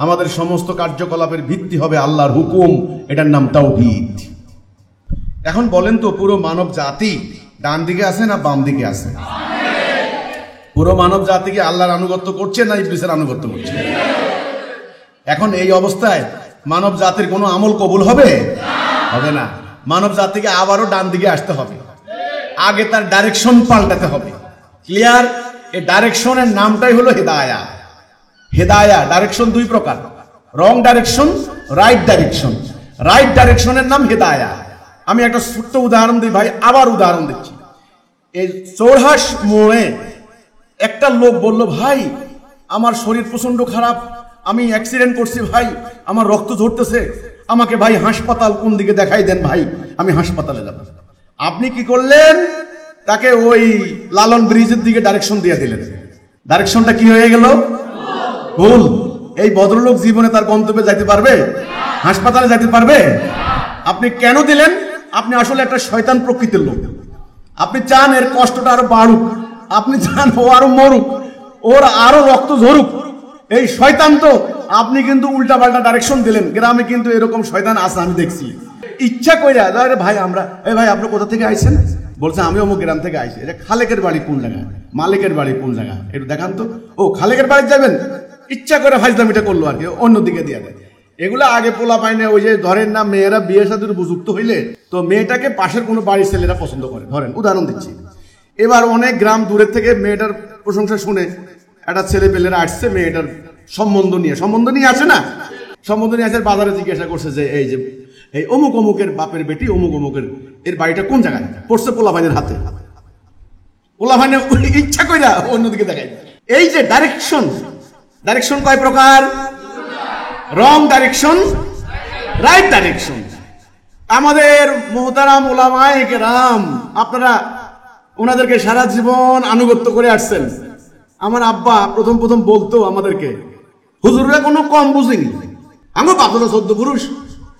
আমাদের সমস্ত কার্যকলাপের ভিত্তি হবে আল্লাহর হুকুম, এটার নাম তাওহীদ। এখন বলেন তো, পুরো মানব জাতি ডান দিকে আছে না বাম দিকে আছে? পুরো মানব জাতি কি আল্লাহর আনুগত্য করছে না ইবলিসের আনুগত্য করছে? এখন এই অবস্থায় মানব জাতির কোনো আমল কবুল হবে? হবে না। মানব জাতিকে আবারও ডান দিকে আসতে হবে। আগে তার ডাইরেকশন পাল্টাতে হবে। ক্লিয়ার? এই ডাইরেকশনের নামটাই হলো হেদায়া। হেদায়া ডাইরেকশন দুই প্রকার, রং ডাইরেকশন, রাইট ডাইরেকশন। রাইট ডাইরেকশনের নাম হেদায়া। আমি একটা ছোট্ট উদাহরণ দিই ভাই, আবার উদাহরণ দিচ্ছি। এই চৌরাহাস মোড়ে একটা লোক বলল, ভাই আমার শরীর প্রচন্ড খারাপ, আমি অ্যাক্সিডেন্ট করছি ভাই, আমার রক্ত ঝরতেছে, আমাকে ভাই হাসপাতাল কোন দিকে দেখাই দেন ভাই, আমি হাসপাতালে যাব। আপনি কি করলেন? তাকে ওই লালন ব্রিজের দিকে ডাইরেকশন দিয়ে দিলেন। ডাইরেকশনটা কি হয়ে গেল? ভুল। এই ভদ্রলোক জীবনে তার গন্তব্যে যাইতে পারবে? হাসপাতালে যাইতে পারবে? আপনি কেন দিলেন? আপনি আসলে একটা শয়তান প্রকৃতির লোক। আপনি চান এর কষ্টটা আরো বাড়ুক, আপনি চান ও আরো মরুক, ওর আরো রক্ত ঝরুক। এই শয়তান তো, আপনি কিন্তু উল্টা পাল্টা ডাইরেকশন দিলেন। গ্রামে কিন্তু এরকম শয়তান আছে, আমি দেখছি। ইচ্ছা কইরা ভাই আমরা, এই ভাই আপনি কোথা থেকে আইছেন? বলছে আমি অমুক গ্রাম থেকে আইছি। এটা খালেকের বাড়ি কোন জায়গায়, মালিকের বাড়ি কোন জায়গায়, একটু দেখান তো। ও খালেকের বাড়ি যাবেন? ইচ্ছা করে ফাজলামিটা করলো আর কি, অন্যদিকে দিয়ে দেয়। এগুলো আগে পোলা পায় না। ওই যে ধরেন না, মেয়েরা বিয়ের সাথে উপযুক্ত হইলে তো মেয়েটাকে পাশের কোনো বাড়ির ছেলেরা পছন্দ করে। ধরেন উদাহরণ দিচ্ছি, এবার অনেক গ্রাম দূরের থেকে মেয়েটার প্রশংসা শুনে একটা ছেলে পেলেরা আসছে মেয়েটার সম্বন্ধ নিয়ে আসে না, সম্বন্ধ নিয়ে আসে। বাজারে জিজ্ঞাসা করছে যে এই অমুক অমুকের বাপের বেটি অমুক অমুকের, এর বাড়িটা কোন জায়গায়? পড়ছে পোলা ভাইনের হাতে। পোলা ভাইনে ইচ্ছা কইরা অন্যদিকে দেখায়। এই যে ডাইরেকশন, ডাইরেকশন কয় প্রকার? রং ডাইরেকশন, রাইট ডাইরেকশন। আমাদের মুহতারাম উলামায়ে কেরাম, আপনারা ওনাদেরকে সারা জীবন আনুগত্য করে আসছেন। আমার আব্বা প্রথম বলতো আমাদেরকে, হুজুররা কোনো কম বুঝিনি, আমার বাপরা 14 পুরুষ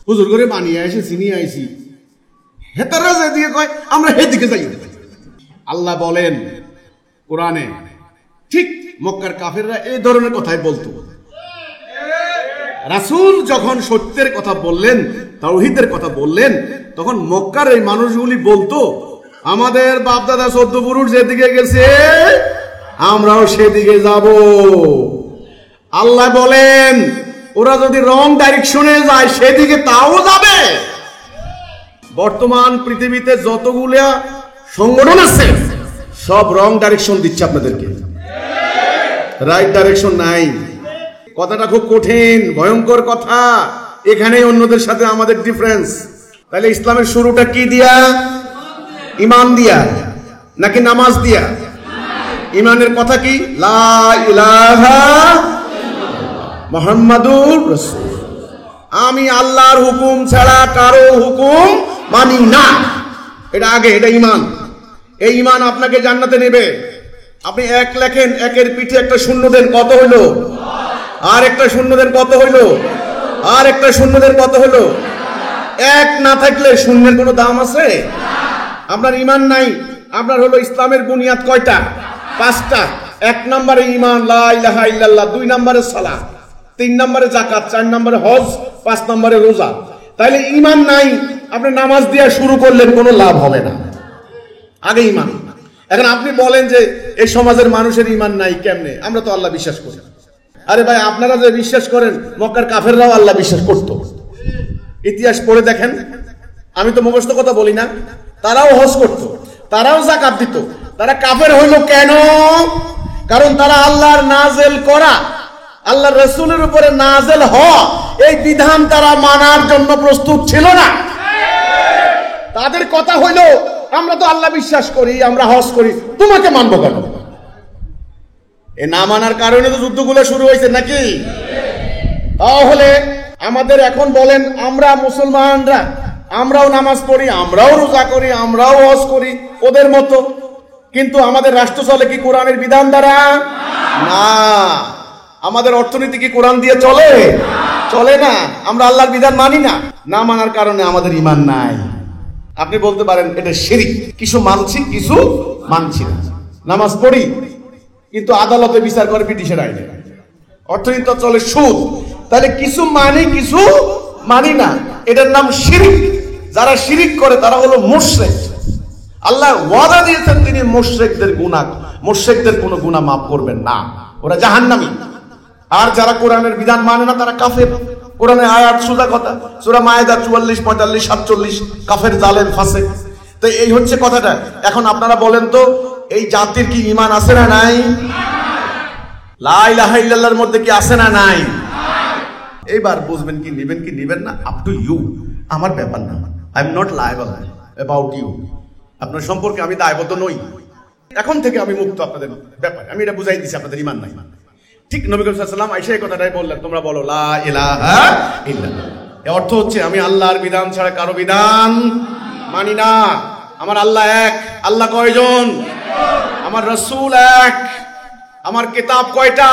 হুজুর করে বানিয়ে আসি, চিনিয়ে আইসি, হেতারা যেদিকে কয় আমরা সেদিকে যাই। আল্লাহ বলেন কোরআনে, ঠিক মক্কার কাফেররা এই ধরনের কথাই বলতো। রাসূল যখন সত্যের কথা বললেন, তাওহীদের কথা বললেন, তখন মক্কার এই মানুষগুলি বলতো, আমাদের বাপদাদা 14 পুরুষ যেদিকে গেছে আমরাও সেদিকে যাব। আল্লাহ বলেন ওরা যদি রং ডাইরেকশনে যায় সেদিকে তাও যাবে। বর্তমান পৃথিবীতে যতগুলা সংগঠন আছে সব রং ডাইরেকশন দিচ্ছে আপনাদেরকে, রাইট ডাইরেকশন নাই। কথাটা খুব কঠিন, ভয়ঙ্কর কথা। এখানে অন্যদের সাথে আমাদের ডিফারেন্স। তাহলে ইসলামের শুরুটা কি দিয়া? ইমান দিয়া নাকি নামাজ দিয়া? ইমানের কথা কি? লা ইলাহা মুহাম্মাদুর রাসূল। আমি আল্লাহর হুকুম ছাড়া কারো হুকুম মানি না। এটা আগে, এটা ইমান। এই ইমান আপনাকে জান্নাতে নেবে। আপনি এক লেখেন, একের পিঠে একটা শূন্য দেন, কত হইল? আর একটা শূন্য দেন, কত হইল? আর একটা শূন্য দেন, কত হইল? এক না থাকলে শূন্যের কোনো দাম আছে? আপনার ইমান নাই। আপনার হলো ইসলামের বুনিয়াদ কয়টা? 5টা। 1 নম্বরে ইমান, লা ইলাহা ইল্লাল্লাহ। 2 নম্বরে সালাত, 3 নম্বরে যাকাত, 4 নম্বরে হজ, 5 নম্বরে রোজা। তাইলে ইমান নাই, আপনি নামাজ দিয়ে শুরু করলেন, কোনো লাভ হবে না। আগে ইমান। এখন আপনি বলেন যে এই সমাজের মানুষের ইমান নাই কেমনে? আমরা তো আল্লাহ বিশ্বাস করি। আরে ভাই, আপনারা যে বিশ্বাস করেন, মক্কার কাফেররাও আল্লাহ বিশ্বাস করত। ইতিহাস পড়ে দেখেন। আমি তো মুখস্থ কথা বলি না। তারাও হজ করত, তারাও যাকাত দিত। তারা কাফের হইল কেন? কারণ তারা আল্লাহর নাজেল করা, আল্লাহর রাসূলের উপরে নাজেল হওয়া এই বিধান তারা মানার জন্য প্রস্তুত ছিল না। তাদের কথা হইল, আমরা তো আল্লাহ বিশ্বাস করি, আমরা হজ করি, তোমাকে মানবো কেন? এ না মানার কারণে তো যুদ্ধগুলো শুরু হয়েছে নাকি? তাহলে আমাদের এখন বলেন, আমরা মুসলমানরা আমরাও নামাজ পড়ি, আমরাও রোজা করি, আমরাও হজ করি ওদের মতো, কিন্তু আমাদের রাষ্ট্র চলে কি কোরআনের বিধান দ্বারা? না। আমাদের অর্থনীতি কি কোরআন দিয়ে চলে? চলে না। আমরা আল্লাহর বিধান মানি না। না মানার কারণে আমাদের ঈমান নাই। আপনি বলতে পারেন এটা শিরক, কিছু মানছি কিছু মানছি না। নামাজ পড়ি কিন্তু আদালতে বিচার করে ব্রিটিশের আইনে। অর্থনীতি চলে সুদ, তাহলে কিছু মানি কিছু মানি না, এটার নাম শিরক। যারা শিরক করে তারা হলো মুশরিক। আল্লাহ ওয়াদা দিয়েছেন তিনি মুশরিকদের কোনো গুনাহ মাফ করবেন না, ওরা জাহান্নামী। আর যারা কোরআনের বিধান মানে না তারা কাফের। কোরআনের আয়াত সোজা কথা, সূরা মায়েদা 44, 45, 47, কাফের, জালেম, ফাসিক। তো এই হচ্ছে কথাটা। এখন আপনারা বলেন তো, এই জাতির কি ঈমান আছে না নাই? লা ইলাহা ইল্লাল্লাহর মধ্যে কি আছে না নাই? এইবার বুঝবেন কি নেবেন কি নেবেন না, আপ টু ইউ। আমার ব্যাপার না। I am not liable about you. আপনার সম্পর্কে আমি দায়বদ্ধ নই। এখন থেকে আমি মুক্ত আপনাদের ব্যাপারে। আমি এটা বুঝাই দিচ্ছি আপনাদের ঈমান নাই। ঠিক নবী করিম সাল্লাল্লাহু আলাইহি ওয়াসাল্লাম আয়েশা এই কথাটাই বললেন, তোমরা বলো লা ইলাহা ইল্লাল্লাহ। এর অর্থ হচ্ছে আমি আল্লাহর বিধান ছাড়া কারো বিধান মানি না। আমার আল্লাহ এক। আল্লাহ কয়জন? আমার রাসূল এক। আমার কিতাব কয়টা?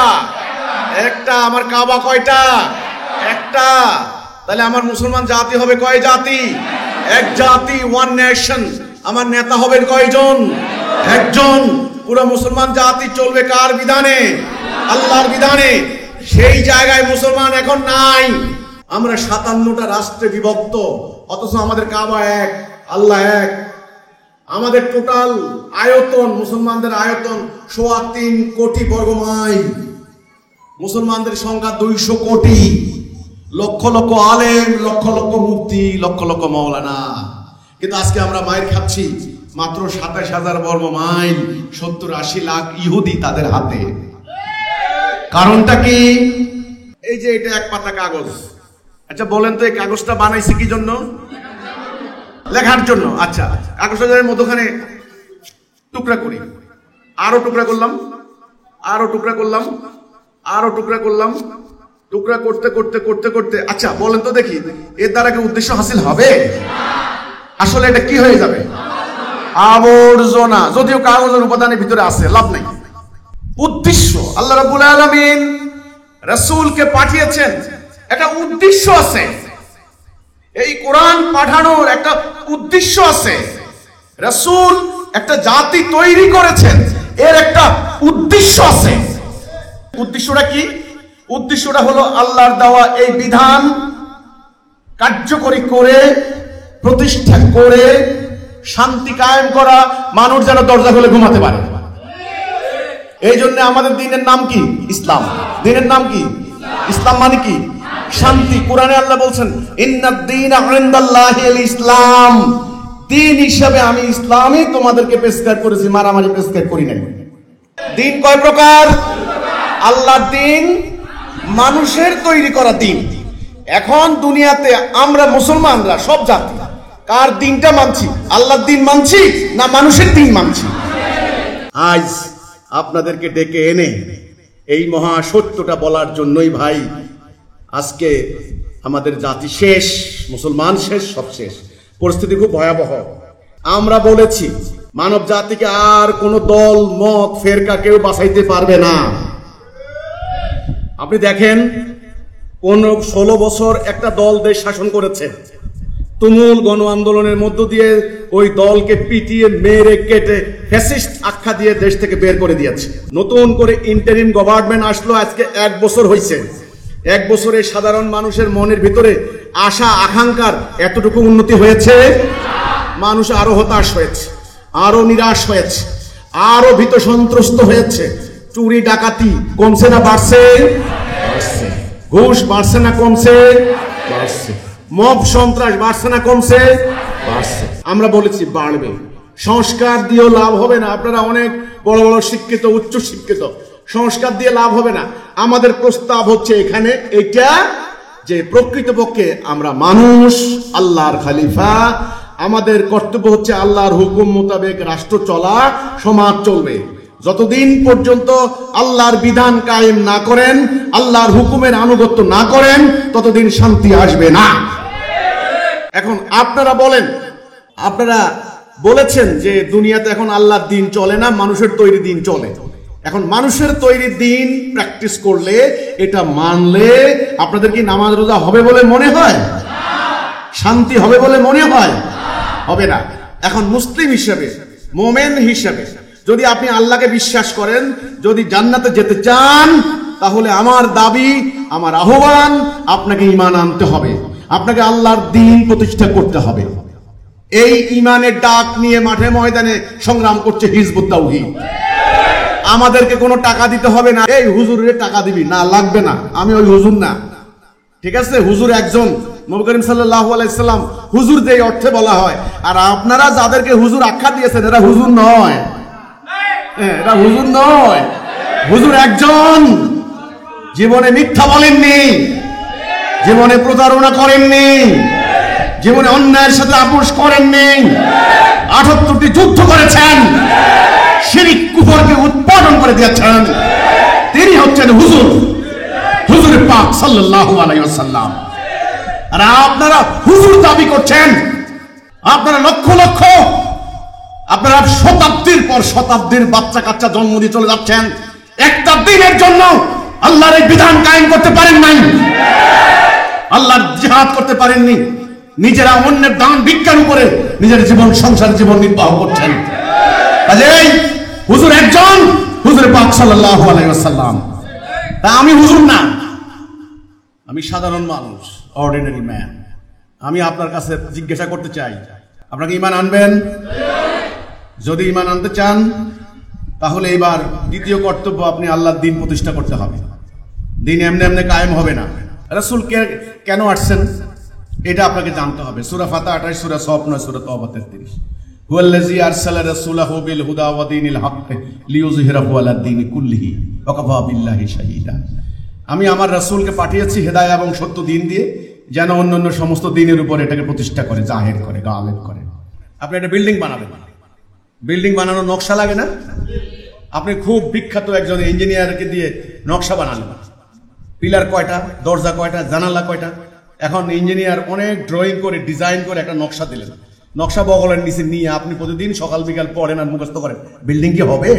একটা। আমার কাবা কয়টা? একটা। তাহলে আমার মুসলমান জাতি হবে কয় জাতি? এক জাতি, ওয়ান নেশন। আমার নেতা হবেন কয়জন? একজন। পুরো মুসলমান জাতি চলবে কার বিধানে? আল্লাহর বিধানে। সেই জায়গায় মুসলমান এখন নাই। আমরা 57টা রাষ্ট্রে বিভক্ত, অথচ আমাদের কাবা এক, আল্লাহ এক। আমাদের টোটাল আয়তন, মুসলমানদের আয়তন 3.25 কোটি বর্গ মাইল। মুসলমানদের সংখ্যা 200 কোটি। লক্ষ লক্ষ আলেম, লক্ষ লক্ষ মুফতি, লক্ষ লক্ষ মাওলানা। কিন্তু আজকে আমরা মাইর খাচ্ছি মাত্র 27,000 বর্গ মাইল, 70-80 লাখ ইহুদি তাদের হাতে। কারণটা কি? এই যে এটা এক পাতা কাগজ। আচ্ছা বলেন তো, এই কাগজটা বানাইছে কি জন্য? লেখার জন্য। আচ্ছা, কাগজটার মধ্যখানে টুকরা করি, আরো টুকরা করলাম, আরো টুকরা করলাম, আরো টুকরা করলাম, টুকরা করতে করতে করতে করতে আচ্ছা বলেন তো দেখি, এর দ্বারা কি উদ্দেশ্য হাসিল হবে? আসলে এটা কি হয়ে যাবে? আবর্জনা। যদিও কাগজের উপাদানের ভিতরে আছে, লাভ নাই। উদ্দেশ্য, আল্লাহ রাব্বুল আলামিন রাসূলকে পাঠিয়েছেন, একটা উদ্দেশ্য আছে। এই কোরআন পাঠানোর একটা উদ্দেশ্য আছে। রাসূল একটা জাতি তৈরি করেছেন, এর একটা উদ্দেশ্য আছে। উদ্দেশ্যটা কি? উদ্দেশ্যটা হলো আল্লাহর দেওয়া এই বিধান কার্যকরী করে, প্রতিষ্ঠা করে, শান্তি কায়েম করা, মানুষ যেন দরজা খুলে ঘুমাতে পারে। এই জন্য আমাদের দিনের নাম কি? ইসলাম। দিনের নাম কি? ইসলাম মানে কি? শান্তি। কোরআনে আল্লাহ বলছেন ইন্নাদ দীনা ইনদাল্লাহিল ইসলাম, দিন হিসাবে আমি ইসলামই তোমাদেরকে প্রেসক্রাইব করেছি, মারামারি প্রেসক্রাইব করি নাই। দিন কয় প্রকার? আল্লাহর দিন, মানুষের তৈরি করা দিন। এখন দুনিয়াতে আমরা মুসলমানরা সব জাতি কার দিনটা মানছি? আল্লাহর দিন মানছি না মানুষের দিন মানছি? আজ আপনাদেরকে ডেকে এনে এই মহা সত্যটা বলার জন্যই ভাই, আজকে আমাদের জাতি শেষ, মুসলমান শেষ, সব শেষ, পরিস্থিতি খুব ভয়াবহ। আমরা বলেছি মানব জাতিকে আর কোন দল মত ফেরকা কেউ বাঁচাইতে পারবে না। আপনি দেখেন, কোন 16 বছর একটা দল দেশ শাসন করেছে, তুমুল গণ আন্দোলনের মধ্য দিয়ে ওই দলকে পিটিয়ে মেরে কেটে ফ্যাসিস্ট আখ্যা দিয়ে দেশ থেকে বের করে দিয়েছে। নতুন করে ইন্টারিম গভর্নমেন্ট আসলো, আজকে 1 বছর হয়েছে। 1 বছরে সাধারণ মানুষের মনের ভিতরে আশা আকাঙ্ক্ষার এতটুকু উন্নতি হয়েছে? মানুষ আরো হতাশ হয়েছে, আরো নিরাশ হয়েছে, আরো ভীত সন্ত্রস্ত হয়েছে। চুরি ডাকাতি কমছে না বাড়ছে? ঘুষ বাড়ছে না কমছে? বাড়ছে। মব সন্ত্রাস বাড়ছে না কমছে? বাড়ছে। আমরা বলেছি বাড়বে। সংস্কার দিয়েও লাভ হবে না। আপনারা অনেক বড় বড় শিক্ষিত, উচ্চ শিক্ষিত, সংস্কার দিয়ে লাভ হবে না। আমাদের প্রস্তাব হচ্ছে এখানে এইটা যে প্রকৃতপক্ষে আমরা মানুষ, আল্লাহর খলিফা, আমাদের কর্তব্য হচ্ছে আল্লাহর হুকুম মোতাবেক রাষ্ট্র চলা, সমাজ চলবে। যতদিন পর্যন্ত আল্লাহর বিধান কায়েম না করেন, আল্লাহর হুকুমের আনুগত্য না করেন, ততদিন শান্তি আসবে না। এখন আপনারা বলেন, আপনারা বলেছেন যে দুনিয়াতে এখন আল্লাহর দিন চলে না, মানুষের তৈরি দিন চলে। এখন মানুষের তৈরি দিন প্র্যাকটিস করলে, এটা মানলে আপনাদের কি নামাজ রোজা হবে বলে মনে হয়? শান্তি হবে বলে মনে হয়? হবে না। এখন মুসলিম হিসেবে, মোমেন হিসেবে যদি আপনি আল্লাহকে বিশ্বাস করেন, যদি জান্নাতে যেতে চান, তাহলে আমার দাবি, আমার আহ্বান, আপনাকে ঈমান আনতে হবে, আপনাকে আল্লাহর দ্বীন প্রতিষ্ঠা করতে হবে। এই ঈমানের ডাক নিয়ে মাঠে ময়দানে সংগ্রাম করছে হিজবুত তাওহীদ। আমাদেরকে কোনো টাকা দিতে হবে না, এই হুজুরের টাকা দিবি না, লাগবে না, আমি ওই হুজুর না। ঠিক আছে, হুজুর একজন, নবী করিম সাল্লাল্লাহু আলাইহি সাল্লাম হুজুর যে অর্থে বলা হয়। আর আপনারা যাদেরকে হুজুর আখ্যা দিয়েছেন, এরা হুজুর নয়, এরা হুজুর নয়। হুজুর একজন, জীবনে মিথ্যা বলেননি, জীবনে প্রতারণা করেননি, জীবনে অন্যায়ের সাথে আপোষ করেননি, 78টি যুদ্ধ করেছেন, শিরক কুফরকে উৎপাদন করে দিয়েছেন। তিনি হচ্ছেন হুজুর, হুজুর পাক সাল্লাল্লাহু আলাইহি ওয়াসাল্লাম। আর আপনারা হুজুর দাবি করছেন, আপনারা লক্ষ লক্ষ, আপনারা শতাব্দীর পর শতাব্দীর বাচ্চা কাচ্চা জন্ম দিয়ে চলে যাচ্ছেন, একটা দিনের জন্য আল্লাহর এই বিধান কায়েম করতে পারেন নাই, আল্লাহর জিহাদ করতে পারেননি। নিজেরা অন্যের দান ভিক্ষার উপরে নিজের জীবন, সংসার জীবন নির্বাহ করছেন। কাজেই হুজুর একজন, হুজুর পাক সাল্লাল্লাহু আলাইহি ওয়াসাল্লাম। তা আমি হুজুর না, আমি সাধারণ মানুষ, অর্ডিনারি ম্যান। আমি আপনার কাছে জিজ্ঞাসা করতে চাই, আপনাকে ঈমান আনবেন? যদি ঈমান আনতে চান, তাহলে এবার দ্বিতীয় কর্তব্য, আপনি আল্লাহর দ্বীন প্রতিষ্ঠা করতে হবে। দ্বীন এমনি এমনি কায়েম হবে না। রাসূল কেন আসছেন এটা আপনাকে জানতে হবে। সূরা ফাতিহা 28, সূরা সফ 9, সূরা তওবা 33। হুয়াল্লাযী আরসালা রাসূলাহু বিল হুদা ওয়া দীনিল হক লিইয়ুযহিরাহু আলা দ্বীনি কুল্লিহি ওয়া কাফা বিল্লাহি শাহীদা। আমি আমার রাসূলকে পাঠিয়েছি হেদায়েত এবং সত্য দ্বীন দিয়ে, যেন অন্যান্য সমস্ত দ্বীনের উপর এটাকে প্রতিষ্ঠা করে, জাহির করে, গালেব করে। আপনি একটা বিল্ডিং বানাবেন, বিল্ডিং বানানোর নকশা লাগে না? আপনি খুব বিখ্যাত একজন ইঞ্জিনিয়ারকে দিয়ে নকশা বানালেন, পিলার কয়টা, দরজা কয়টা, জানালা কয়টা। এখন ইঞ্জিনিয়ার অনেক ড্রয়িং করে, ডিজাইন করে একটা নকশা দিলেন। নকশা বগলের নিচে নিয়ে আপনি প্রতিদিন সকাল বিকাল পড়েন আর মুখস্থ করেন, বিল্ডিং কি হবে?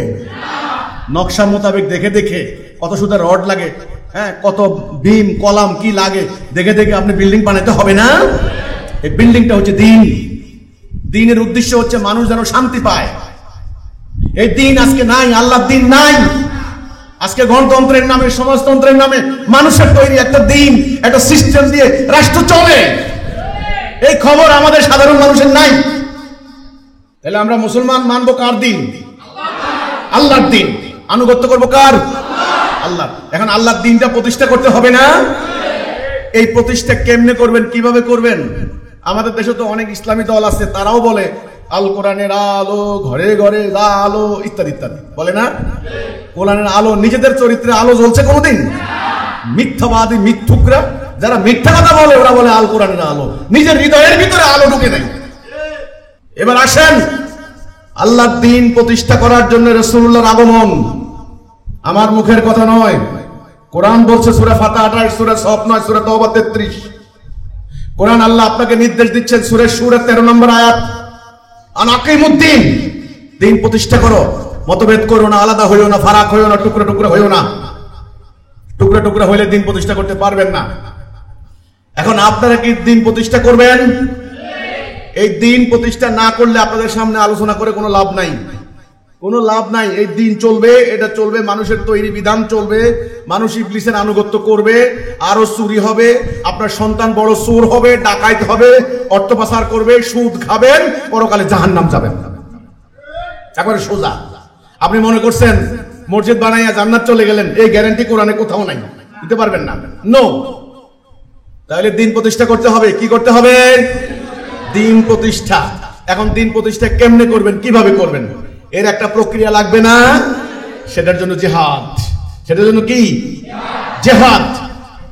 নকশা মোতাবেক দেখে দেখে কত সুন্দর রড লাগে, হ্যাঁ, কত বিম কলাম কি লাগে দেখে দেখে আপনি বিল্ডিং বানাতে হবে না? এই বিল্ডিংটা হচ্ছে দ্বীন। দ্বীনের উদ্দেশ্য হচ্ছে মানুষ যেন শান্তি পায়। এই দ্বীন আজকে নাই, আল্লাহর দ্বীন নাই। আজকে গণতন্ত্রের নামে, সমাজতন্ত্রের নামে মানুষের তৈরি একটা দিন, একটা সিস্টেম দিয়ে রাষ্ট্র চলে, এই খবর আমাদের সাধারণ মানুষের নাই। তাহলে আমরা মুসলমান মানবো কার দিন? আল্লাহর দিন। আনুগত্য করবো কার? আল্লাহ। এখন আল্লাহর দিনটা প্রতিষ্ঠা করতে হবে না? এই প্রতিষ্ঠা কেমনে করবেন, কিভাবে করবেন? আমাদের দেশে তো অনেক ইসলামী দল আছে, তারাও বলে আল কোরআনের আলো ঘরে ঘরে আলো ইত্যাদি ইত্যাদি, বলে না? কোরআনের আলো, নিজেদের চরিত্রে আলো জ্বলছে কোনোদিন? মিথ্যাবাদী মিথ্যুকরা যারা মিথ্যা কথা বলে, ওরা বলে আল কোরআনের আলো, নিজের হৃদয়ের ভিতরে আলো ঢুকে নেই। এবার আসেন, আল্লাহর দিন প্রতিষ্ঠা করার জন্য রাসূলুল্লাহর আগমন আমার মুখের কথা নয়। কোরআন বলছে সূরা ফাতিহা 28, সূরা সফ 9, সূরা তাওবা 33। কোরআন আল্লাহ আপনাকে নির্দেশ দিচ্ছেন সূরা সূরা 13 নম্বর আয়াত, আনাকিমুদ্দিন, দিন প্রতিষ্ঠা করো, মতভেদ করো না, আলাদা হইও না, ফারাক হইও না, টুকরা টুকরা হইও না। টুকরা টুকরা হইলে দিন প্রতিষ্ঠা করতে পারবেন না। এখন আপনারা কি দিন প্রতিষ্ঠা করবেন? এই দিন প্রতিষ্ঠা না করলে আপনাদের সামনে আলোচনা করে কোনো লাভ নাই, কোনো লাভ নাই। এই দিন চলবে, এটা চলবে, মানুষের তৈরি বিধান চলবে, মানুষ ইবলিসের আনুগত্য করবে, আরো চুরি হবে, আপনার সন্তান বড় চোর হবে, ডাকাইত হবে, অর্থ পাচার করবে, সুদ খাবেন, পরকালে জাহান্নাম যাবেন। একবারে সোজা। আপনি মনে করছেন মসজিদ বানাইয়া জান্নাত চলে গেলেন, এই গ্যারান্টি কোরআনে কোথাও নাই, দিতে পারবেন না। নো। তাহলে দিন প্রতিষ্ঠা করতে হবে। কি করতে হবে? দিন প্রতিষ্ঠা। এখন দিন প্রতিষ্ঠা কেমনে করবেন, কিভাবে করবেন? এর একটা প্রক্রিয়া লাগবে না? সেটার জন্য জিহাদ। সেটার জন্য কি? জিহাদ।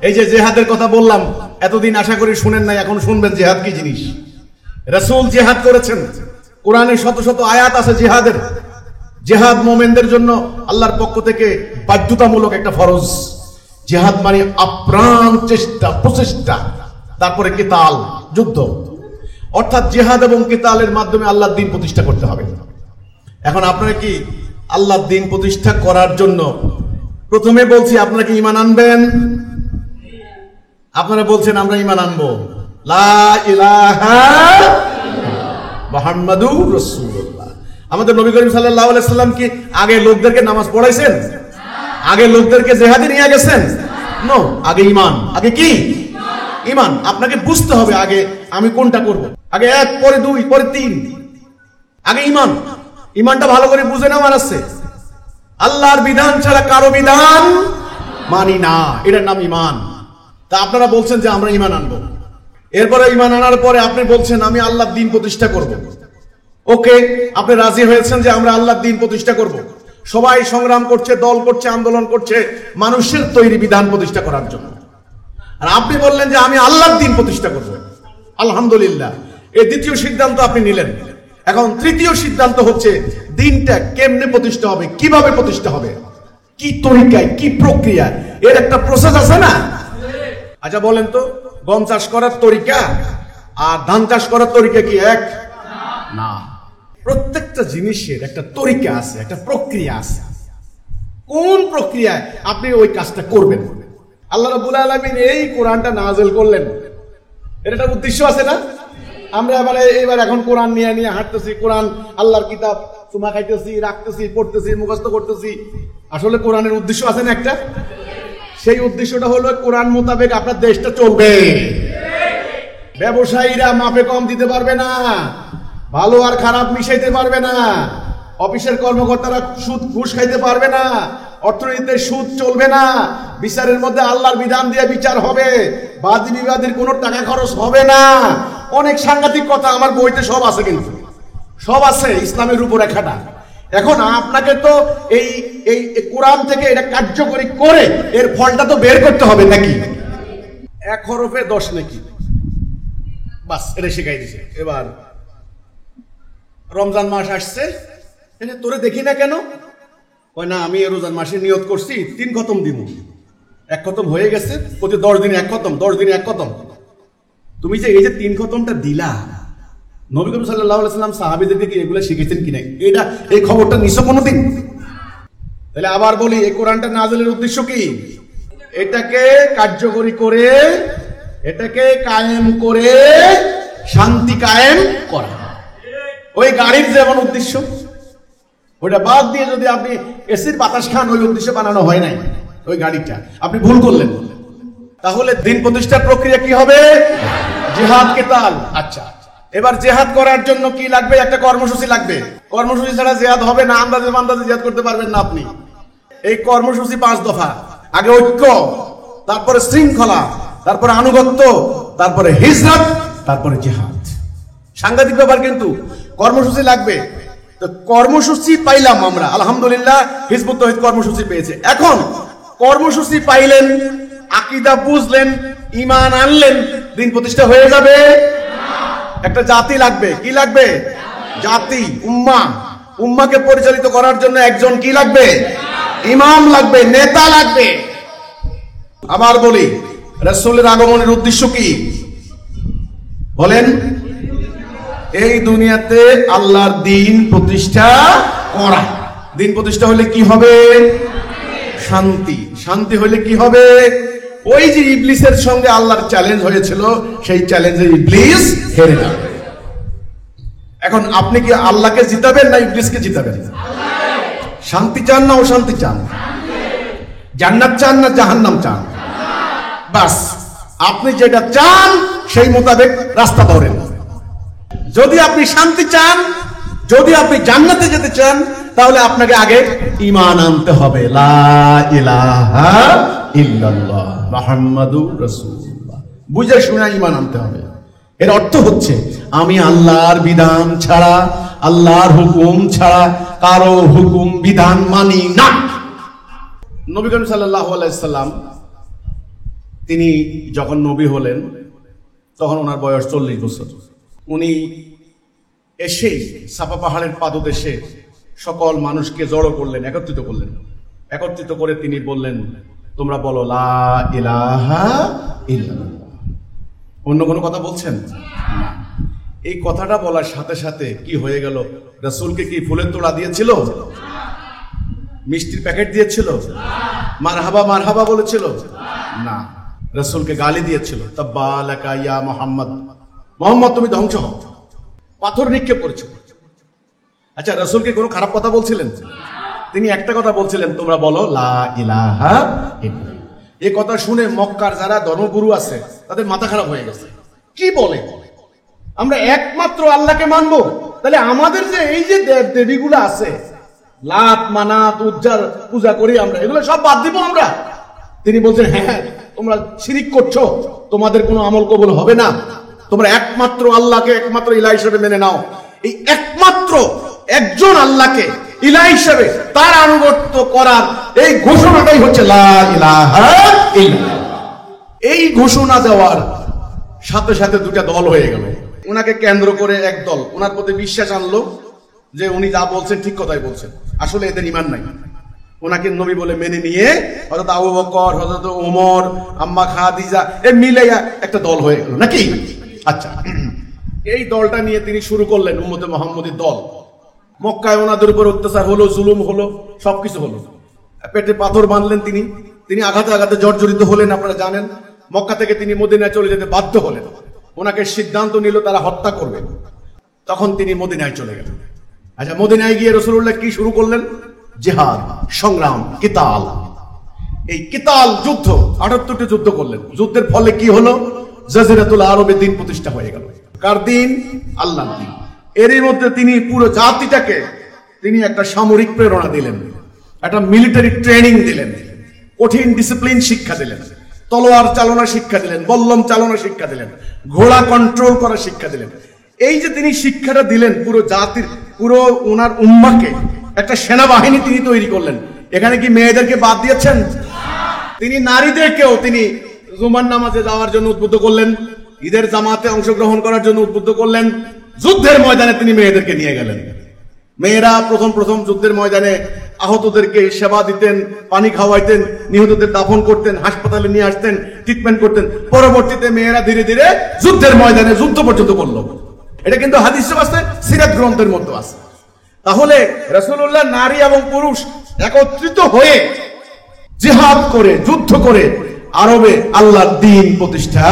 এই যে জিহাদের কথা বললাম, এতদিন আশা করি শুনেন নাই, এখন শুনবেন জিহাদ কি জিনিস। রাসূল জিহাদ করেছেন, কোরআনে শত শত আয়াত আছে জিহাদের। জিহাদ মুমিনদের জন্য আল্লাহর পক্ষ থেকে বাধ্যতামূলক একটা ফরজ। জিহাদ মানে আপ্রাণ চেষ্টা, প্রচেষ্টা, তারপরে কিতাল, যুদ্ধ। অর্থাৎ জিহাদ এবং কিতালের মাধ্যমে আল্লাহর দ্বীন প্রতিষ্ঠা করতে হবে। এখন আপনারা কি আল্লাহর দ্বীন প্রতিষ্ঠা করার জন্য প্রথমে বলছি আপনারা কি ঈমান আনবেন? আপনারা বলছেন আমরা ঈমান আনবো, লা ইলাহা মুহাম্মাদুর রাসূলুল্লাহ। আমাদের নবী করিম সাল্লাল্লাহু আলাইহি সাল্লাম কি আগে লোকদেরকে নামাজ পড়াইছেন? আগে লোকদেরকে জিহাদে নিয়ে গেছেন? নো। আগে ঈমান। আগে কি? ঈমান। আপনাকে বুঝতে হবে আগে আমি কোনটা করব। আগে 1, পরে 2, পরে 3। আগে ঈমান। ঈমানটা ভালো করে বুঝে নেওয়ার আছে। আল্লাহর বিধান ছাড়া কারো বিধান মানি না, এটার নাম ঈমান। তা আপনারা বলছেন যে আমরা ঈমান আনবো, এরপরে ঈমান আনার পরে আপনি বলছেন আমি আল্লাহর দ্বীন প্রতিষ্ঠা করব। ওকে, আপনি রাজি হয়েছেন যে আমরা আল্লাহর দ্বীন প্রতিষ্ঠা করব। সবাই সংগ্রাম করছে, দল করছে, আন্দোলন করছে মানুষের তৈরি বিধান প্রতিষ্ঠা করার জন্য। আর আপনি বললেন যে আমি আল্লাহর দ্বীন প্রতিষ্ঠা করব। আলহামদুলিল্লাহ, এই দ্বিতীয় সিদ্ধান্ত আপনি নিলেন। এখন তৃতীয় সিদ্ধান্ত হচ্ছে দ্বীনটা কেমনে প্রতিষ্ঠা হবে, কিভাবে প্রতিষ্ঠা হবে, কি তরিকায়, কি প্রক্রিয়া, এর একটা প্রসেস আছে না? আচ্ছা বলেন তো, গম চাষ করার তরিকা আর ধান চাষ করার তরিকা কি এক? না। প্রত্যেকটা জিনিসের একটা তরিকা আছে, একটা প্রক্রিয়া আছে। কোন প্রক্রিয়ায় আপনি ওই কাজটা করবেন? আল্লাহ রাব্বুল আলামিন এই কোরআনটা নাযিল করলেন, এর একটা উদ্দেশ্য আছে না? আমরা এবার এখন কোরআন নিয়ে নিয়ে হাঁটতেছি, কোরআন আল্লাহর কিতাব চুমা খাইতেছি, রাখতেছি, পড়তেছি, মুখস্থ করতেছি। আসলে কোরআনের উদ্দেশ্য আছে না একটা? সেই উদ্দেশ্যটা হলো কোরআন মোতাবেক আপনার দেশটা চলবে। ব্যবসায়ীরা মাপে কম দিতে পারবে না, ভালো আর খারাপ মিশাইতে পারবে না, অফিসের কর্মকর্তারা সুদ ঘুষ খাইতে পারবে না, অর্থনীতিতে সুদ চলবে না, বিচারের মধ্যে আল্লাহর বিধান দিয়ে বিচার হবে, বাদী বিবাদীর কোনো টাকা খরচ হবে না। অনেক সাংঘাতিক কথা আমার বইতে সব আছে, কিন্তু সব আছে ইসলামের রূপরেখাটা। এখন আপনাকে তো এই এই কোরআন থেকে এটা কার্যকরী করে এর ফলটা তো বের করতে হবে নাকি? 1 হরফে 10 নাকি, বাস এটা শিখাই দিছে। এবার রমজান মাস আসছে, এটা তোরে দেখি না কেন? ওই না, আমি রমজান মাসে নিয়ত করছি 3 খতম দিব। 1 খতম হয়ে গেছে, প্রতি 10 দিনে 1 খতম, 10 দিনে 1 খতম। তুমি যে এই যে 3 খতমটা দিলা, নবী করিম সাল্লাল্লাহু আলাইহি সাল্লাম সাহাবীদেরকে কি এগুলা শিখেছেন কিনা? এটা এই খবরটা নিছো কোনোদিন? তাহলে আবার বলি, এই কোরআনটা নাযিলের উদ্দেশ্য কি? এটাকে কার্যকরী করে, এটাকে কায়েম করে শান্তি কায়েম করা। ওই গাড়ির যেমন উদ্দেশ্য, ওইটা বাদ দিয়ে যদি আপনি এসির বাতাস খান, ওই উদ্দেশ্যে বানানো হয় নাই ওই গাড়িটা, আপনি ভুল করলেন। তাহলে দিন প্রতিষ্ঠার প্রক্রিয়া কি হবে? জিহাদ, কিতাল। আচ্ছা, এবার জিহাদ করার জন্য কি লাগবে? একটা কর্মসূচি লাগবে। কর্মসূচি ছাড়া জিহাদ হবে না, আন্দাজে বান্দাজে জিহাদ করতে পারবেন না আপনি। এই কর্মসূচি 5 দফা। আগে ঐক্য, তারপরে শৃঙ্খলা, তারপরে আনুগত্য, তারপরে হিজরত, তারপরে জিহাদ। সাংঘাতিক ব্যাপার, কিন্তু কর্মসূচি লাগবে। তো কর্মসূচি পাইলাম আমরা, আলহামদুলিল্লাহ, হিজবুত তাওহীদ কর্মসূচি পেয়েছে। এখন কর্মসূচি পাইলেন, আকীদা বুঝলেন, ঈমান আনলেন, দিন প্রতিষ্ঠা হয়ে যাবে? একটা জাতি লাগবে। কি লাগবে? জাতি, উম্মাহ। উম্মাহকে পরিচালিত করার জন্য একজন কি লাগবে? ইমাম লাগবে, নেতা লাগবে। আবার বলি, রাসূলের আগমনের উদ্দেশ্য কি বলেন? এই দুনিয়াতে আল্লাহর দিন প্রতিষ্ঠা করা। দিন প্রতিষ্ঠা হলে কি হবে? শান্তি। শান্তি হলে কি হবে? ওই যে ইবলিসের সঙ্গে আল্লাহর চ্যালেঞ্জ হয়েছিল, সেই চ্যালেঞ্জে ইবলিস হেরে যাবে। এখন আপনি কি আল্লাহকে জিতাবেন না ইবলিসকে জিতাবেন? শান্তি চান না অশান্তি চান? জান্নাত চান না জাহান্নাম চান? বাস, আপনি যেটা চান সেই মোতাবেক রাস্তা ধরেন। যদি আপনি শান্তি চান, যদি আপনি জান্নাতে যেতে চান, তাহলে আপনাকে আগে ঈমান আনতে হবে। লা ইলাহা ইল্লাল্লাহ মুহাম্মাদুর রাসূলুল্লাহ। বুঝে শুনে ঈমান আনতে হবে। এর অর্থ হচ্ছে আমি আল্লাহর বিধান ছাড়া, আল্লাহর হুকুম ছাড়া কারো হুকুম বিধান মানি না। নবী করিম সাল্লাল্লাহু আলাইহি সাল্লাম তিনি যখন নবী হলেন, তখন ওনার বয়স 40 বছর। উনি এসেই সাফা পাহাড়ের পাদদেশে সকল মানুষকে জড়ো করলেন, একত্রিত করলেন। একত্রিত করে তিনি বললেন, তোমরা বলো লা ইলাহা ইল্লাল্লাহ। অন্য কোনো কথা বলছেন না। এই কথাটা বলার সাথে সাথে কি হয়ে গেল? রাসূলকে কি ফুলের তোড়া দিয়েছিল? মিষ্টির প্যাকেট দিয়েছিল? মারহাবা মারহাবা বলেছিল? না, রাসূলকে গালি দিয়েছিল। তাব্বালাকা ইয়া মুহাম্মদ, মুহাম্মদ তুমি ধ্বংস হও। পাথর নিক্ষেপ করেছিল। আচ্ছা, রাসূলকে কোনো খারাপ কথা বলছিলেন? তিনি একটা কথা বলছিলেন, তোমরা বলো লা ইলাহা ইল্লাল্লাহ। এই কথা শুনে মক্কার যারা ধর্মগুরু আছে তাদের মাথা খারাপ হয়ে গেছে। কি বলে? আমরা একমাত্র আল্লাহকে মানবো? তাহলে আমাদের যে এই যে দেব দেবীগুলো আছে, লাত মানাত উজ্জার পূজা করি আমরা, এগুলো সব বাদ দিব আমরা? তিনি বলছেন, হ্যাঁ তোমরা শিরিক করছো, তোমাদের কোনো আমল কবুল হবে না। তোমরা একমাত্র আল্লাহকে একমাত্র ইলাহ হিসেবে মেনে নাও। এই একমাত্র একজন আল্লাহকে ইলাহ হিসেবে তার আনুগত্য করার এই ঘোষণাটাই হচ্ছে লা ইলাহা ইল্লাল্লাহ। এই ঘোষণা দেওয়ার সাথে সাথে দুটা দল হয়ে গেল। উনাকে কেন্দ্র করে এক দল উনার প্রতি বিশ্বাস আনলো যে উনি যা বলছেন ঠিক কথাই বলছেন। আসলে এদের ঈমান নাই। ওনাকে নবী বলে মেনে নিয়ে হযরত আবু বকর, হযরত ওমর, আম্মা খাদিজা এ মিলে একটা দল হয়ে গেল নাকি? আচ্ছা, এই দলটা নিয়ে তিনি শুরু করলেন উম্মতে মুহাম্মদীর দল। মক্কায় ওনাদের উপর অত্যাচার হলো, জুলুম হলো, সবকিছু হলো। পেটে পাথর বাঁধলেন তিনি। তিনি আঘাতে আঘাতে জর্জরিত হলেন, আপনারা জানেন। মক্কা থেকে তিনি মদিনায় চলে যেতে বাধ্য হলেন। ওনাকে সিদ্ধান্ত নিল তারা হত্যা করবে। তখন তিনি মদিনায় চলে গেলেন। আচ্ছা, মদিনায় গিয়ে রাসূলুল্লাহ কি শুরু করলেন? জিহাদ, সংগ্রাম, কিতাল। এই কিতাল যুদ্ধ, 78টি যুদ্ধ করলেন। যুদ্ধের ফলে কি হলো? জাজিরাতুল আরবে দিন প্রতিষ্ঠা হয়ে গেল। কার দিন? আল্লাহর দিন। এরই মধ্যে তিনি পুরো জাতিটাকে তিনি একটা সামরিক প্রেরণা দিলেন, একটা মিলিটারি ট্রেনিং দিলেন, কঠিন ডিসিপ্লিন শিক্ষা দিলেন, তলোয়ার চালনা শিক্ষা দিলেন, বল্লম চালনা শিক্ষা দিলেন, ঘোড়া কন্ট্রোল করা শিক্ষা দিলেন। এই যে তিনি শিক্ষাটা দিলেন পুরো জাতির, পুরো ওনার উম্মাহকে একটা সেনাবাহিনী তিনি তৈরি করলেন। এখানে কি মেয়েদেরকে বাদ দিয়েছেন? তিনি নারীদেরকেও তিনি জুমার নামাজে যাওয়ার জন্য উদ্বুদ্ধ করলেন, ঈদের জামাতে অংশগ্রহণ করার জন্য উদ্বুদ্ধ করলেন। যুদ্ধের ময়দানে তিনি মেয়েদেরকে নিয়ে গেলেন। মেয়েরা প্রথম যুদ্ধের ময়দানে আহতদেরকে সেবা দিতেন, পানি খাওয়াইতেন, নিহতদের দাফন করতেন, হাসপাতালে নিয়ে আসতেন, ট্রিটমেন্ট করতেন। পরবর্তীতে মেয়েরা ধীরে ধীরে যুদ্ধের ময়দানে যুদ্ধ পর্যন্ত করল। এটা কিন্তু হাদিসে আছে, সিরাত গ্রন্থের মধ্যে আছে। তাহলে রাসূলুল্লাহ নারী এবং পুরুষ একত্রিত হয়ে জিহাদ করে, যুদ্ধ করে আরবে আল্লাহর দ্বীন প্রতিষ্ঠা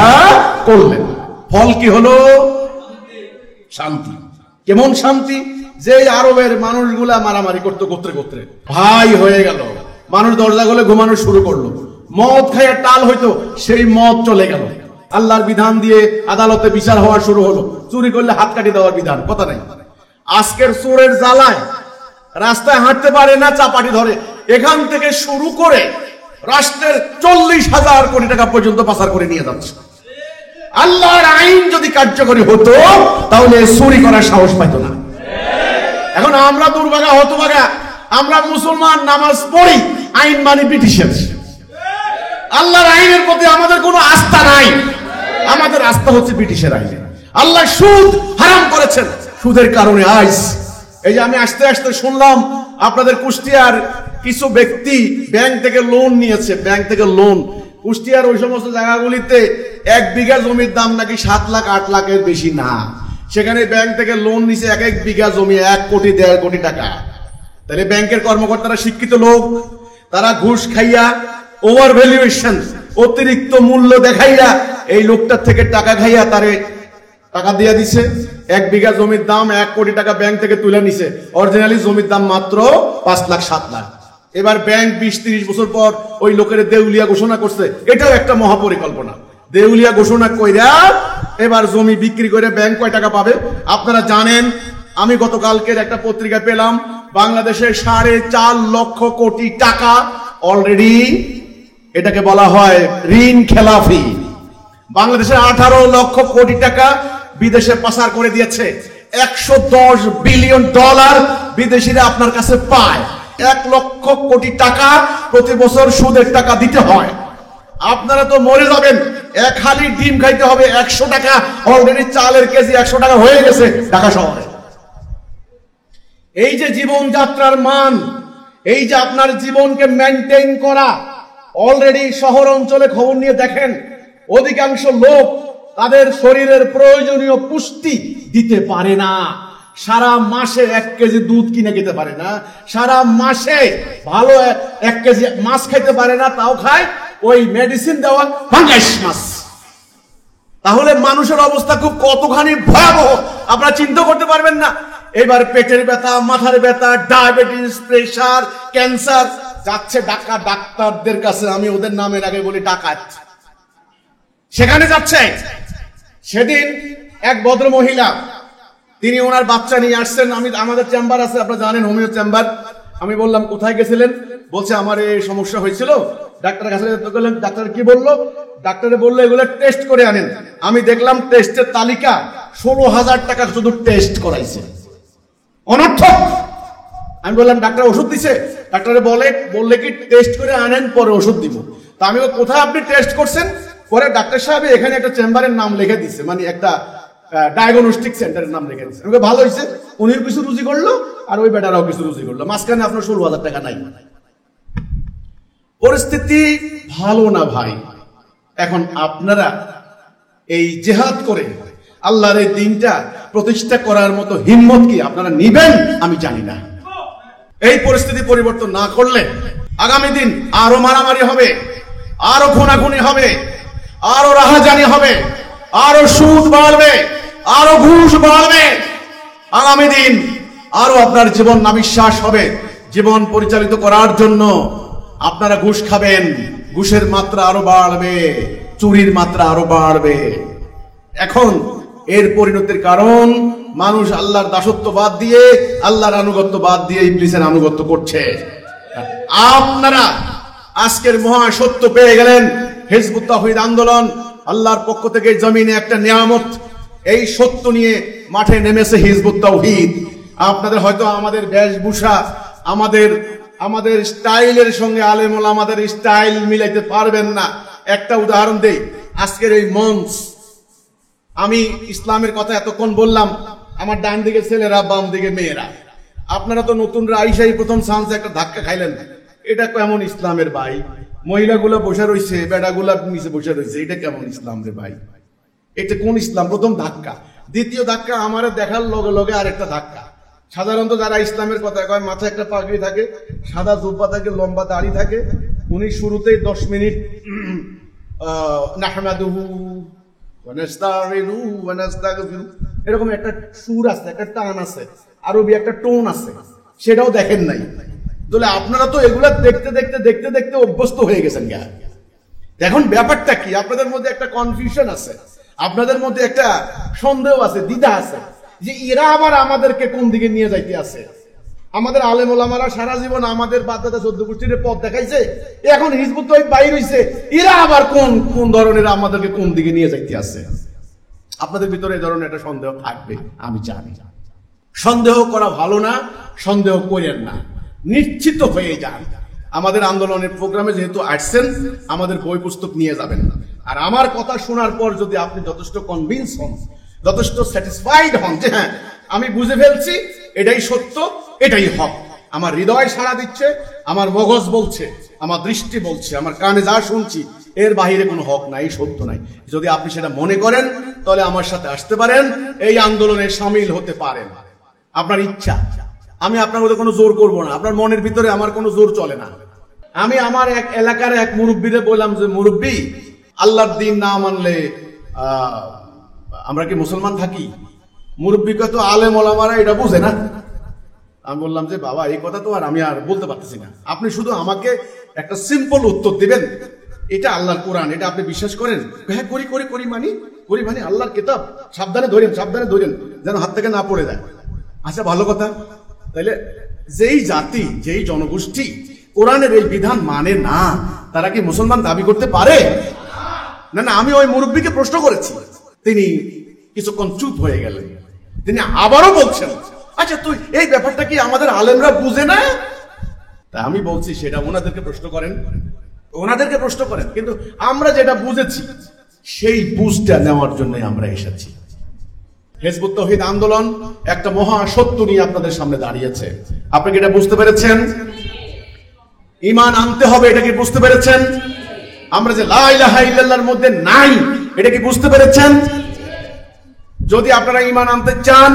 করলেন। ফল কি হলো? শান্তি। কেমন শান্তি? যে আরবের মানুষগুলা মারামারি করতে করতে করতে ভাই হয়ে গেল, মানুষ দরজা খুলে ঘুমানো শুরু করলো, মদ খাইয়া টাল হইতো সেই মদ চলে গেল, আল্লাহর বিধান দিয়ে আদালতে বিচার হওয়া শুরু হলো, চুরি করলে হাত কাটি দেওয়ার বিধান, কথা নাই। আজকের চোরের জ্বালায় রাস্তায় হাঁটতে পারে না, চাপাটি ধরে। এখান থেকে শুরু করে রাষ্ট্রের 40,000 কোটি টাকা পর্যন্ত পাচার করে নিয়ে যাচ্ছে। আল্লাহর আইন যদি কার্যকরী হতো তাহলে চুরি করার সাহস পাইত না। এখন আমরা দুর্ভাগা হতভাগা, আমরা মুসলমান, নামাজ পড়ি, আইন মানি ব্রিটিশের। আল্লাহর আইনের প্রতি আমাদের কোনো আস্থা নাই, আমাদের আস্থা হচ্ছে ব্রিটিশের আইনে। আল্লাহ সুদ হারাম করেছেন, সুদের কারণে আজ এই যে আমি আস্তে আস্তে শুনলাম আপনাদের কুষ্টিয়ার কিছু ব্যক্তি ব্যাংক থেকে লোন নিয়েছে, ব্যাংক থেকে লোন। কুষ্টিয়ার ওই সমস্ত জায়গাগুলিতে 1 বিঘা জমির দাম নাকি 7 লাখ 8 লাখের বেশি না, সেখানে ব্যাংক থেকে লোন নিছে 1 বিঘা জমি 1 কোটি 1.5 কোটি টাকা। তাহলে ব্যাংকের কর্মকর্তারা শিক্ষিত লোক, তারা ঘুষ খাইয়া, ওভার ভ্যালুয়েশন, অতিরিক্ত মূল্য দেখাইয়া এই লোকটার থেকে টাকা খাইয়া তারে টাকা দিয়ে দিছে। 1 বিঘা জমির দাম 1 কোটি টাকা ব্যাংক থেকে তুলে নিছে, অরিজিনালি জমির দাম মাত্র 5 লাখ 7 লাখ। এবার ব্যাংক 20-30 বছর পর ওই লোকের দেউলিয়া ঘোষণা করছে। এটাও একটা মহাপরিকল্পনা। দেউলিয়া ঘোষণা কইরা এবার জমি বিক্রি করে ব্যাংক কয় টাকা পাবে আপনারা জানেন? আমি গতকালকের একটা পত্রিকা পেলাম, বাংলাদেশের 4.5 লক্ষ কোটি টাকা অলরেডি, এটাকে বলা হয় ঋণ খেলাফি। বাংলাদেশের 18 লক্ষ কোটি টাকা বিদেশে পাচার করে দিয়েছে। $110 বিলিয়ন বিদেশিরা আপনার কাছে পায়। 1 লক্ষ কোটি টাকা প্রতি বছর সুদের টাকা দিতে হয়। আপনারা তো মরে যাবেন, 1 হালি ডিম খাইতে হবে 100 টাকা, অলরেডি চালের কেজি 100 টাকা হয়ে গেছে ঢাকা শহরে। এই যে জীবনযাত্রার মান, এই যে আপনার জীবনকে মেনটেন করা, অলরেডি শহর অঞ্চলে খবর নিয়ে দেখেন অধিকাংশ লোক তাদের শরীরের প্রয়োজনীয় পুষ্টি দিতে পারে না। সারা মাসে 1 কেজি দুধ কিনে খেতে পারে না, সারা মাসে ভালো 1 কেজি মাছ খাইতে পারে না, তাও খায় ওই মেডিসিন দেওয়া ফাঙ্গাস মাছ। তাহলে মানুষের অবস্থা খুব কতখানি ভয়াবহ আপনারা চিন্তা করতে পারবেন না। এবার পেটের ব্যথা, মাথার ব্যথা, ডায়াবেটিস, প্রেসার, ক্যান্সার, যাচ্ছে ডাক্তারদের কাছে, আমি ওদের নামের আগে বলি ডাকাত, সেখানে যাচ্ছে। সেদিন এক ভদ্র মহিলা, তিনি ওনার বাচ্চা নিয়ে আসছেন, আমাদের চেম্বার আছে আপনারা জানেন, হোমিও চেম্বার। আমি বললাম কোথায় গেছিলেন? বলছে আমার এই সমস্যা হয়েছিল, ডাক্তারের কাছে গেলাম। ডাক্তার কি বললো? ডাক্তারে বললো এগুলো টেস্ট করে আনেন। আমি দেখলাম টেস্টের তালিকা 16,000 টাকা শুধু টেস্ট করাইছে, অনর্থক। আমি বললাম ডাক্তার ওষুধ দিছে? ডাক্তারে বললে কি টেস্ট করে আনেন পরে ওষুধ দিব। তা আমি কোথায় আপনি টেস্ট করছেন? পরে ডাক্তার সাহেব এখানে একটা চেম্বারের নাম লিখে দিচ্ছে, মানে একটা ডায়াগনস্টিক সেন্টারের নাম লিখে দিচ্ছে। আমাকে ভালো হয়েছে, উনিও কিছু রুজি করলো আর ওই বেটারাও কিছু রুজি করলো, মাঝখানে আপনার 16,000 টাকা নাই। পরিস্থিতি ভালো না ভাই। এখন আপনারা এই জেহাদ করে আল্লাহর এই দিনটা প্রতিষ্ঠা করার মতো হিম্মত কি আপনারা নিবেন আমি জানি না। এই পরিস্থিতি পরিবর্তন না করলে আগামী দিন আরো মারামারি হবে, আরো খুনাখুনি হবে, আরো রাহাজানি হবে, আরো সুদ বাড়বে, আরো ঘুষ বাড়বে। আগামী দিন আরো আপনার জীবন নাবিশ্বাস হবে। জীবন পরিচালিত করার জন্য আপনারা ঘুষ খাবেন, ঘুষের মাত্রা আরো বাড়বে, চুরির মাত্রা আরো বাড়বে। এখন এর পরিণতির কারণ মানুষ আল্লাহর দাসত্ব বাদ দিয়ে, আল্লাহর আনুগত্য বাদ দিয়ে ইবলিসের আনুগত্য করছে। আপনারা আজকের মহা সত্য পেয়ে গেলেন। হিজবুত তাওহীদ আন্দোলন আল্লাহর পক্ষ থেকে জমিনে একটা নিয়ামত, এই সত্য নিয়ে মাঠে নেমেছে হিজবুত তাওহীদ। আপনাদের হয়তো আমাদের বেশভূষা, আমাদের স্টাইলের সঙ্গে আলেম ওলামাদের স্টাইল মিলাইতে পারবেন না। একটা উদাহরণ দেই, আজকের এই মঞ্চ, আমি ইসলামের কথা এতক্ষণ বললাম, আমার ডান দিকে ছেলেরা, বাম দিকে মেয়েরা। আপনারা তো নতুনরা আইসাই প্রথম চান্সে একটা ধাক্কা খাইলেন, এটা কেমন ইসলামের ভাই? মহিলাগুলা বসে রয়েছে, বেটাগুলা নিচে বসে রয়েছে, এটা কেমন ইসলাম রে ভাই? এটা কোন ইসলাম? প্রথম ধাক্কা। দ্বিতীয় ধাক্কা আমার দেখার লগে লগে আরেকটা ধাক্কা। সাধারণত যারা ইসলামের কথা কয় মাথায় একটা পাগড়ি থাকে, সাদা জুব্বা থাকে, লম্বা দাড়ি থাকে, উনি শুরুতেই 10 মিনিট নাহমাদুহু ওয়া নাস্তাঈনুহু ওয়া নাস্তাগফিরুহু, এরকম একটা সুর আছে, একটা টান আছে। আরবি একটা টোন আছে, সেটাও দেখেন নাই। তাহলে আপনারা তো এগুলা দেখতে দেখতে দেখতে দেখতে অভ্যস্ত হয়ে গেছেন। এখন ব্যাপারটা কি, আপনাদের মধ্যে একটা কনফিউশন আছে, আপনাদের মধ্যে একটা সন্দেহ আছে, দ্বিধা আছে, যে এরা আবার আমাদেরকে কোন দিকে নিয়ে যাইতে আছে। আমাদের আলেম ওলামারা সারা জীবন আমাদের বাপদাদা 14 গোষ্ঠীর পথ দেখাইছে, এখন হিজবুত তৌহিদ বাইর হইছে, এরা আবার কোন কোন ধরনের আমাদেরকে কোন দিকে নিয়ে যাইতে আছে। আপনাদের ভিতরে এই ধরনের একটা সন্দেহ থাকবে, আমি জানি। সন্দেহ করা ভালো না, সন্দেহ করেন না, নিশ্চিত হয়ে যান। আমাদের আন্দোলনের প্রোগ্রামে যেহেতু আসছেন, আমাদের বই পুস্তক নিয়ে যাবেন। আর আমার কথা শোনার পর যদি আপনি যথেষ্ট কনভিন্স হন, যথেষ্ট স্যাটিসফাইড হন যে হ্যাঁ আমি বুঝে ফেলছি, এটাই সত্য, এটাই হক, আমার হৃদয় সাড়া দিচ্ছে, আমার মগজ বলছে, আমার দৃষ্টি বলছে, আমার কানে যা শুনছি এর বাহিরে কোনো হক নাই, সত্য নাই, যদি আপনি সেটা মনে করেন তাহলে আমার সাথে আসতে পারেন, এই আন্দোলনে সামিল হতে পারেন। আপনার ইচ্ছা, আমি আপনার মধ্যে কোনো জোর করব না, আপনার মনের ভিতরে আমার কোনো জোর চলে না। আমি আমার এক এলাকার এক মুরব্বীরে বললাম যে মুরব্বী, আল্লাহর দিন না মানলে আমরা কি মুসলমান থাকি? মুরব্বীকে তো আলেম ওলামারা এটা বুঝে না। আমি বললাম যে বাবা এই কথা তো আর আমি আর বলতে পারতেছি না, আপনি শুধু আমাকে একটা সিম্পল উত্তর দিবেন, এটা আল্লাহর কোরআন, এটা আপনি বিশ্বাস করেন? হ্যাঁ করি করি করি মানে আল্লাহর কিতাব, সাবধানে ধরেন যেন হাত থেকে না পড়ে যায়। আচ্ছা ভালো কথা, তাইলে যেই জাতি, যেই জনগোষ্ঠী কোরআনের এই বিধান মানে না, তারা কি মুসলমান দাবি করতে পারে? না না, আমি ওই মুরব্বীকে প্রশ্ন করেছি, তিনি কিছুক্ষণ চুপ হয়ে গেলেন, তিনি আবারও বলছেন আচ্ছা তুই এই ব্যাপারটা কি আমাদের আলেমরা বুঝে না? তা আমি বলছি সেটা ওনাদেরকে প্রশ্ন করেন, কিন্তু আমরা যেটা বুঝেছি সেই বুঝটা নেওয়ার জন্য আমরা এসেছি। হিজবুত তৌহিদ আন্দোলন একটা মহা সত্য নিয়ে আপনাদের সামনে দাঁড়িয়েছে। আপনি কি এটা বুঝতে পেরেছেন? ঈমান আনতে হবে, এটা কি বুঝতে পেরেছেন? আমরা যে লা ইলাহা ইল্লাল্লাহর মধ্যে নাই, এটা কি বুঝতে পেরেছেন? যদি আপনারা ঈমান আনতে চান,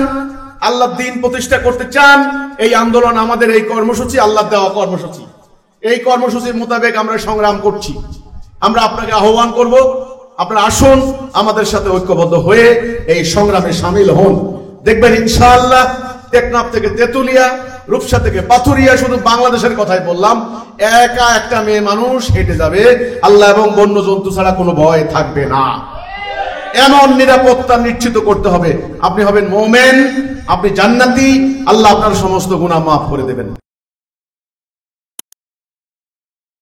আল্লাহর দ্বীন প্রতিষ্ঠা করতে চান, এই আন্দোলন আমাদের এই কর্মসূচি, আল্লাহ দেওয়া কর্মসূচি, এই কর্মসূচির মোতাবেক আমরা সংগ্রাম করছি। আমরা আপনাকে আহ্বান করব, আপনারা আসুন আমাদের সাথে ঐক্যবদ্ধ হয়ে এই সংগ্রামে সামিল হন। দেখবেন ইনশাআল্লাহ টেকনাফ থেকে তেতুলিয়া, রূপসা থেকে পাথুরিয়া, শুধু বাংলাদেশের কথাই বললাম, একা একটা মেয়ে মানুষ হেঁটে যাবে, আল্লাহ এবং বন্য জন্তু ছাড়া কোনো ভয় থাকবে না। এমন নিরাপত্তা নিশ্চিত করতে হবে, আপনি হবেন মুমিন, আপনি জান্নাতি, আল্লাহ আপনার সমস্ত গুনাহ মাফ করে দেবেন।